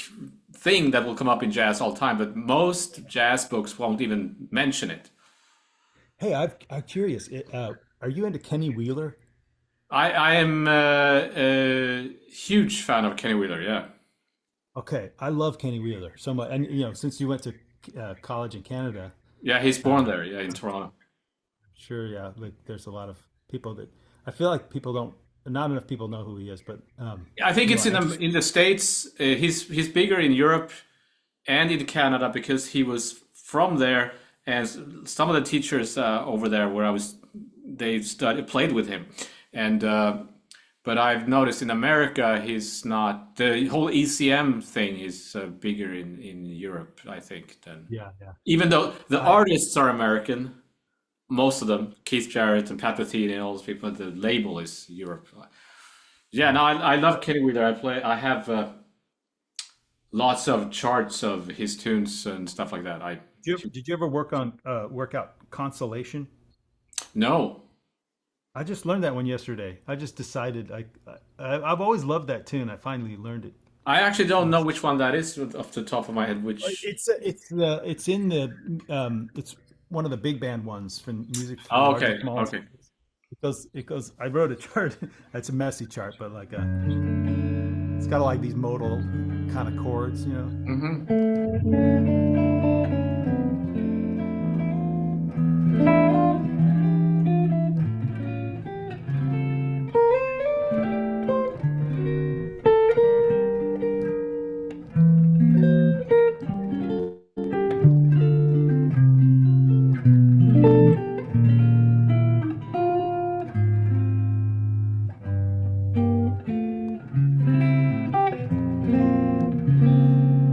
thing that will come up in jazz all the time. But most jazz books won't even mention it. Hey, I'm curious. Are you into Kenny Wheeler? I am a huge fan of Kenny Wheeler. Yeah, Okay, I love Kenny Wheeler so much, and since you went to college in Canada, yeah, he's born um, there. Yeah, in Toronto. sure, yeah, like there's a lot of people that I feel like people don't, not enough people know who he is, but I think it's I just in the States. He's bigger in Europe and in Canada because he was from there, and some of the teachers over there where I was, they studied played with him, and but I've noticed in America he's not. The whole ECM thing is bigger in Europe, I think, than yeah, yeah. even though the I artists are American, most of them, Keith Jarrett and Pat Metheny and all those people, the label is Europe. Yeah, no, I love Kenny Wheeler. I have lots of charts of his tunes and stuff like that. did you ever work out Consolation? No, I just learned that one yesterday. I just decided I've always loved that tune. I finally learned it. I actually don't know which one that is off the top of my head. Which It's one of the big band ones for music for oh, large and okay, small okay. ensembles. Because I wrote a chart. It's a messy chart, but it's got like these modal kind of chords. Hmm.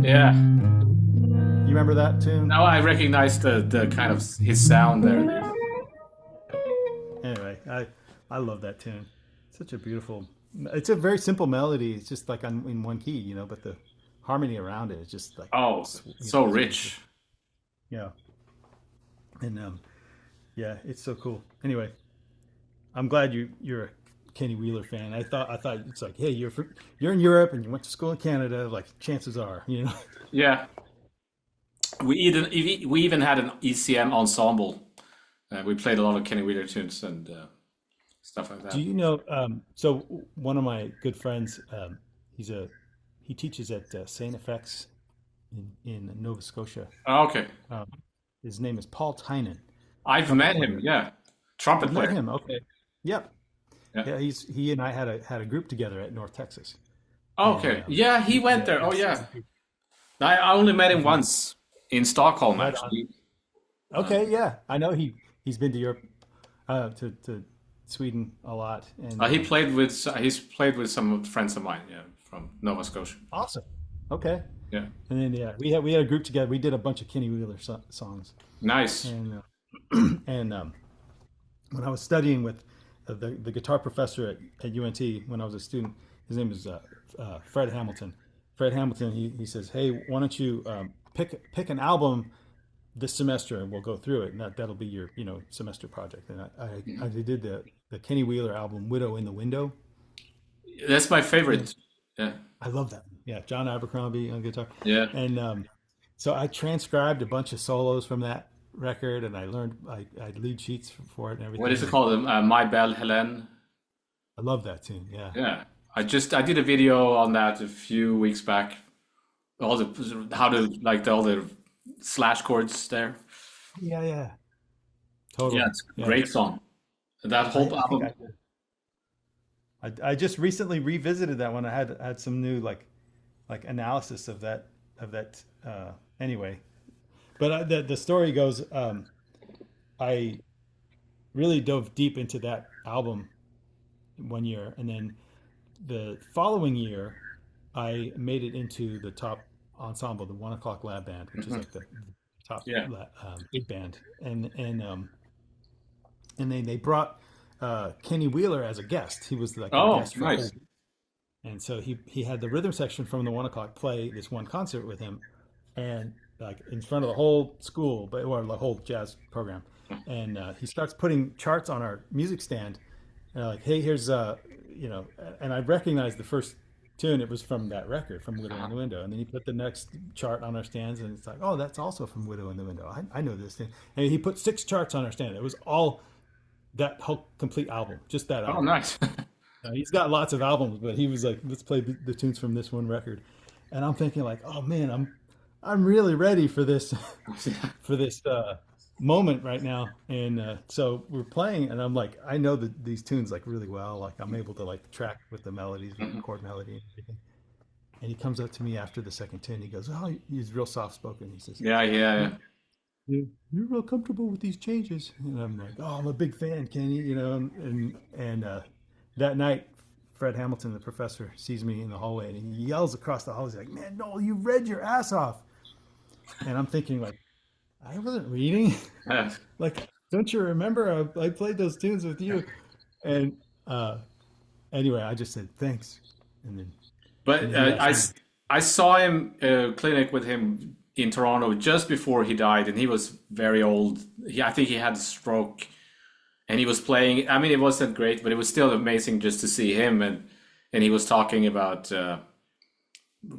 Yeah. You remember that tune? Now I recognize the kind of his sound there. Anyway, I love that tune. Such a beautiful. It's a very simple melody. It's just like in one key, but the harmony around it is just like Oh, so rich. yeah. And yeah, it's so cool. Anyway, I'm glad you're a Kenny Wheeler fan. I thought it's like, hey, you're in Europe and you went to school in Canada. Like chances are. Yeah. We even had an ECM ensemble. We played a lot of Kenny Wheeler tunes and stuff like Do that. you know? So one of my good friends, he teaches at Saint FX in Nova Scotia. Oh, okay. Um, his name is Paul Tynan, I've trumpet met him. player. Yeah, You've trumpet met player. him, okay? Yep. Yeah. Yeah, he and I had a group together at North Texas, Oh, and okay. Yeah, he went yeah, there. Oh, it's yeah. I only met him once in Stockholm, right on. actually. Uh, Okay, yeah, I know he's been to Europe, to Sweden a lot, and he's played with some friends of mine. Yeah, from Nova Scotia. awesome. Okay, Yeah, and then yeah, we had a group together. We did a bunch of Kenny Wheeler songs, nice. and and when I was studying with the guitar professor at UNT when I was a student, his name is Fred Hamilton. Fred Hamilton, he says, hey, why don't you pick an album this semester and we'll go through it, and that'll be your semester project. And I did the Kenny Wheeler album Widow in the Window. That's my And favorite. Yeah, I love that. Yeah, John Abercrombie on guitar, yeah. and so I transcribed a bunch of solos from that record, and I learned I lead sheets for it and What everything. is it And called? My Belle Helene. I love that tune. Yeah, Yeah, I did a video on that a few weeks back. All the how to like all the slash chords there. yeah, yeah, Yeah, totally. it's a Yeah, great song. That whole I think album. I just recently revisited that one. I had some new like analysis of that. Anyway, but the story goes. I really dove deep into that album one year, and then the following year, I made it into the top ensemble, the 1 O'clock Lab Band, which is Mhm. like the top Yeah. big band, and then they brought Kenny Wheeler as a guest. He was like a Oh, guest for a whole, nice. and so he had the rhythm section from the 1 o'clock play this one concert with him, and like in front of the whole school, but or the whole jazz program, and he starts putting charts on our music stand, And like, hey, here's you know, and I recognized the first tune. It was from that record, from Widow in the Window. And then he put the next chart on our stands, and it's like, oh, that's also from Widow in the Window. I know this thing. And he put 6 charts on our stand. It was all that whole complete album, just that Oh, album. nice. He's got lots of albums, but he was like, let's play the tunes from this one record. And I'm thinking like, oh man, I'm really ready for this for this moment right now. And so we're playing, and I'm like, I know these tunes like really well. Like I'm able to like track with the melodies, with the chord melody and everything. And he comes up to me after the second tune. He goes, oh, he's real soft spoken. He says, Yeah, yeah, yeah. you're real comfortable with these changes. And I'm like, oh, I'm a big fan, Kenny. You know, and that night, Fred Hamilton, the professor, sees me in the hallway, and he yells across the hall. He's like, man, Noel, you read your ass off. And I'm thinking like, I wasn't reading. Yeah. Like, don't you remember I played those tunes with you? And anyway, I just said thanks, and then But he asked me. I saw him clinic with him in Toronto just before he died, and he was very old. I think he had a stroke, and he was playing. I mean, it wasn't great, but it was still amazing just to see him, and he was talking about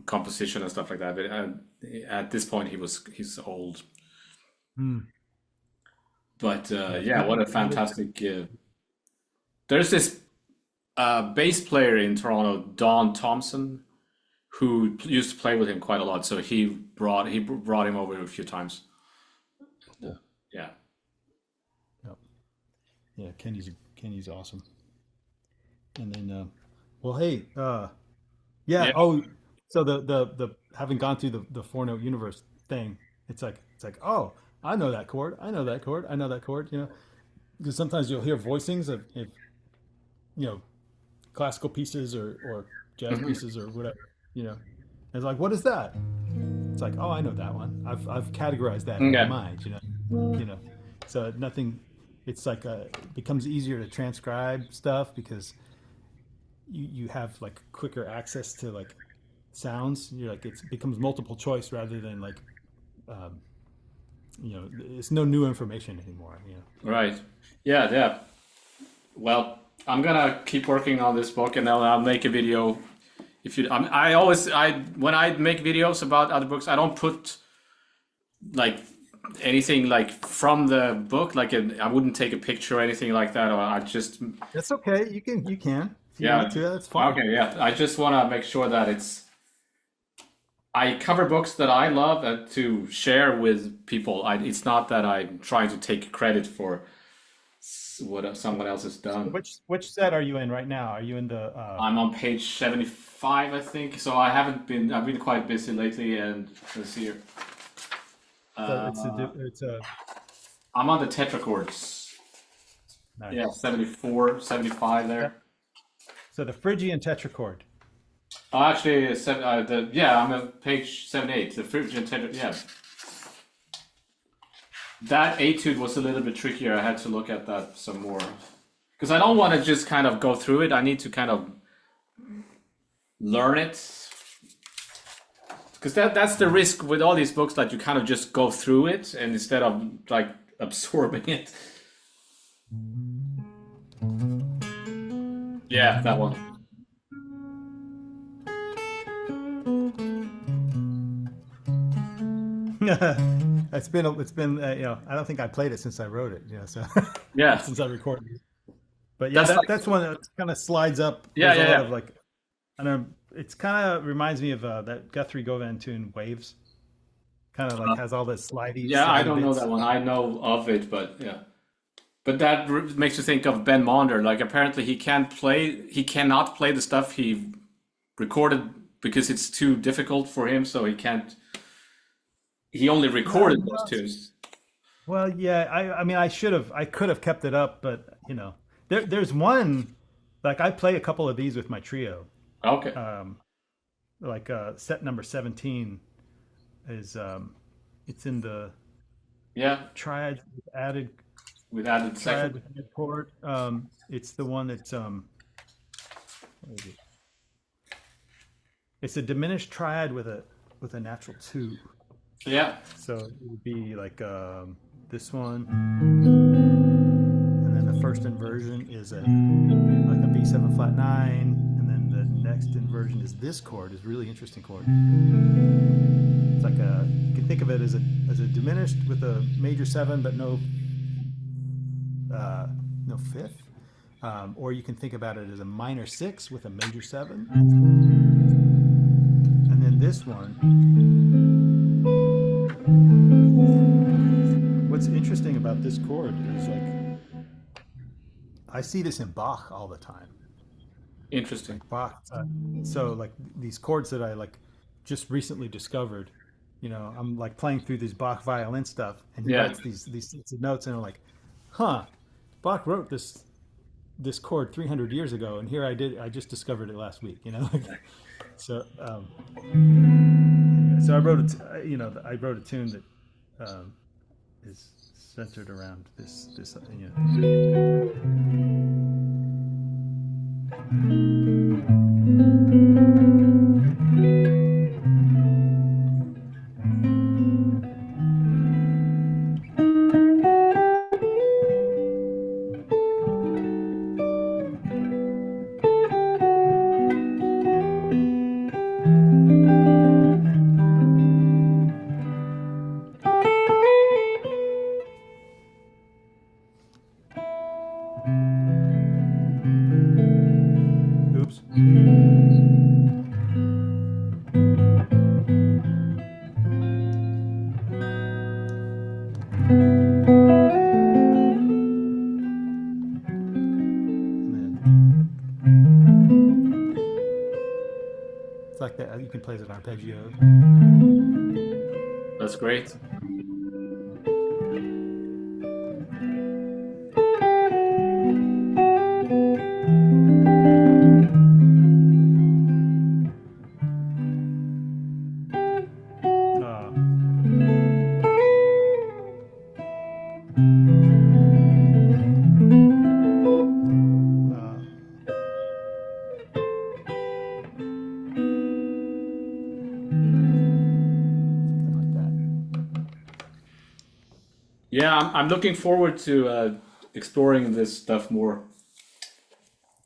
composition and stuff like that. But at this point, he's old. Hmm. But Yeah, yeah, what a fantastic. There's this bass player in Toronto, Don Thompson, who used to play with him quite a lot. So he brought him over a few times. cool. Yeah, Yep. Yeah, Kenny's awesome. And then, well, hey, yeah. yeah. Oh, so the having gone through the 4 note universe thing, it's like, oh, I know that chord, I know that chord, I know that chord. You know, because sometimes you'll hear voicings of you know classical pieces or jazz Mhm. pieces or whatever. You know, and it's like, what is that? It's like, oh, I know that one. I've categorized that in my Yeah, mind. You know, so nothing. It's like it becomes easier to transcribe stuff because you have like quicker access to like sounds. You're like it becomes multiple choice rather than like um, it's no new information anymore. You know. right. Yeah, yeah. Well, I'm gonna keep working on this book, and then I'll make a video. If you, I when I make videos about other books, I don't put like anything like from the book. Like I wouldn't take a picture or anything like that, or I just That's okay. You can if you want yeah. to. That's fine. Okay, yeah. I just want to make sure that I cover books that I love to share with people. It's not that I'm trying to take credit for what someone else has So done. which set are you in right now? Are you in the I'm on page 75, I think. So I've been quite busy lately, and let's see here. so Uh, it's a I'm on the tetrachords. Yeah, nice. 74, 75 Yeah. there. So the Phrygian tetrachord. Oh, actually, yeah, I'm on page 78. The Phrygian tetra, yeah. That etude was a little bit trickier. I had to look at that some more. Because I don't want to just kind of go through it. I need to kind of learn it. Because that's the risk with all these books that you kind of just go through it and instead of like absorbing it. Yeah, that one. It's been I don't think I played it since I wrote it. So Yeah, since I recorded it. But yeah, that's that's like one that kind of slides up. yeah, There's a yeah, lot yeah. of like I don't know. It's kind of reminds me of that Guthrie Govan tune Waves. Kind of like has all the Yeah, I slidey don't know that bits. one. I know of it, but yeah. But that makes you think of Ben Monder. Like apparently he cannot play the stuff he recorded because it's too difficult for him, so he can't. He only No, recorded those no. tunes. Well, yeah. I mean, I could have kept it up, but there's one like I play a couple of these with my trio. Okay. Um, like set number 17 is it's in the Yeah, triad with added with added second. triad with added chord. It's the one that's what is it? It's a diminished triad with a natural two. Yeah. So it would be like this one, and then the first inversion is a like a B7 flat 9, and then the next inversion is this chord. Is a really interesting chord. It's like a, you can think of it as a diminished with a major 7, but no fifth. Or you can think about it as a minor 6 with a major 7. And then this one, what's interesting about this chord is like, I see this in Bach all the time. Interesting. Like Bach. So like these chords that I like just recently discovered, I'm like playing through this Bach violin stuff, and he writes these notes, and I'm like, huh, Bach wrote this chord 300 years ago, and here I just discovered it last week. So so I wrote I wrote a tune that is centered around this. Oops. It's like that. You can play it as an arpeggio. That's great. Yeah, I'm looking forward to exploring this stuff more.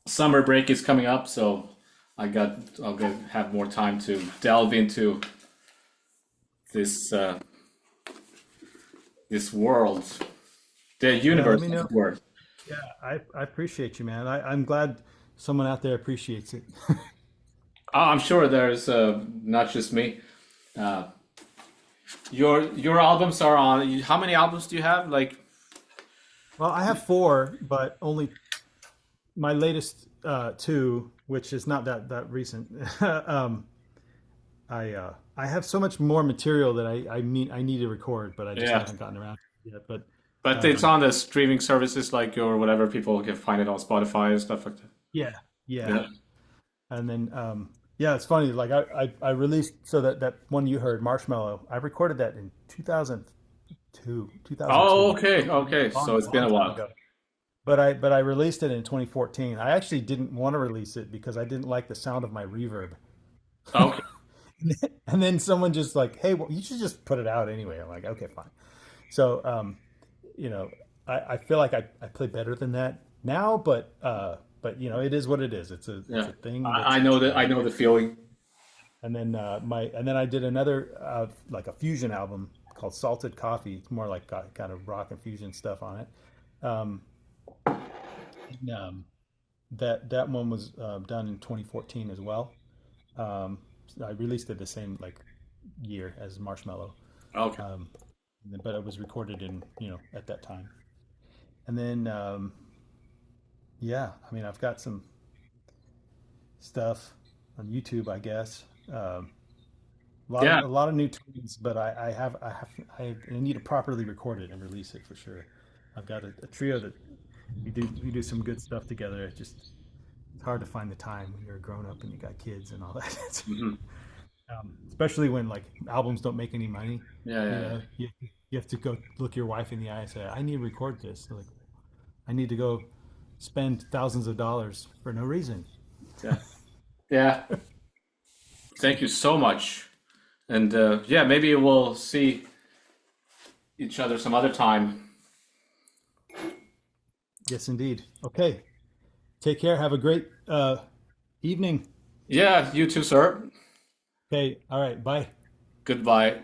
Summer break is coming up, so I'll have more time to delve into this this world, the universe of the word. Yeah, I appreciate you, man. I'm glad someone out there appreciates it. I'm sure there's not just me. Your albums are on. How many albums do you have? Like, Well, I have 4, but only my latest 2, which is not that recent. I have so much more material that I need to record, but I just yeah, haven't gotten around to it yet. but it's on the streaming services like or whatever. People can find it on Spotify and stuff like that. Yeah, yeah. Yeah. And then yeah, it's funny. Like I released, so that one you heard, Marshmallow. I recorded that in 2002. Oh, okay. So it's been a Long time while. ago. But I released it in 2014. I actually didn't want to release it because I didn't like the sound of my reverb. Okay. And then someone just like, hey, well, you should just put it out anyway. I'm like, okay, fine. So I feel like I play better than that now, but it is what it is. It's a Yeah. thing. I know that. I know the feeling. And then I did another like a fusion album called Salted Coffee. It's more like got kind of rock and fusion stuff on it. Um, that one was done in 2014 as well. I released it the same like year as Marshmallow, Okay. but it was recorded in at that time. And then yeah, I mean I've got some stuff on YouTube, I guess. Yeah. A lot of new tunes, but I need to properly record it and release it for sure. I've got a trio that we do some good stuff together. It's hard to find the time when you're a grown up and you got kids and all that. Hmm. Especially when like albums don't make any money. Yeah. Yeah. You have to go look your wife in the eye and say, I need to record this. Like, I need to go spend thousands of dollars for no reason. Yeah. Yeah. Thank you so much. And yeah, maybe we'll see each other some other time. Yes, indeed. Okay. Take care. Have a great evening. Yeah, you too, sir. Okay. All right. Bye. Goodbye.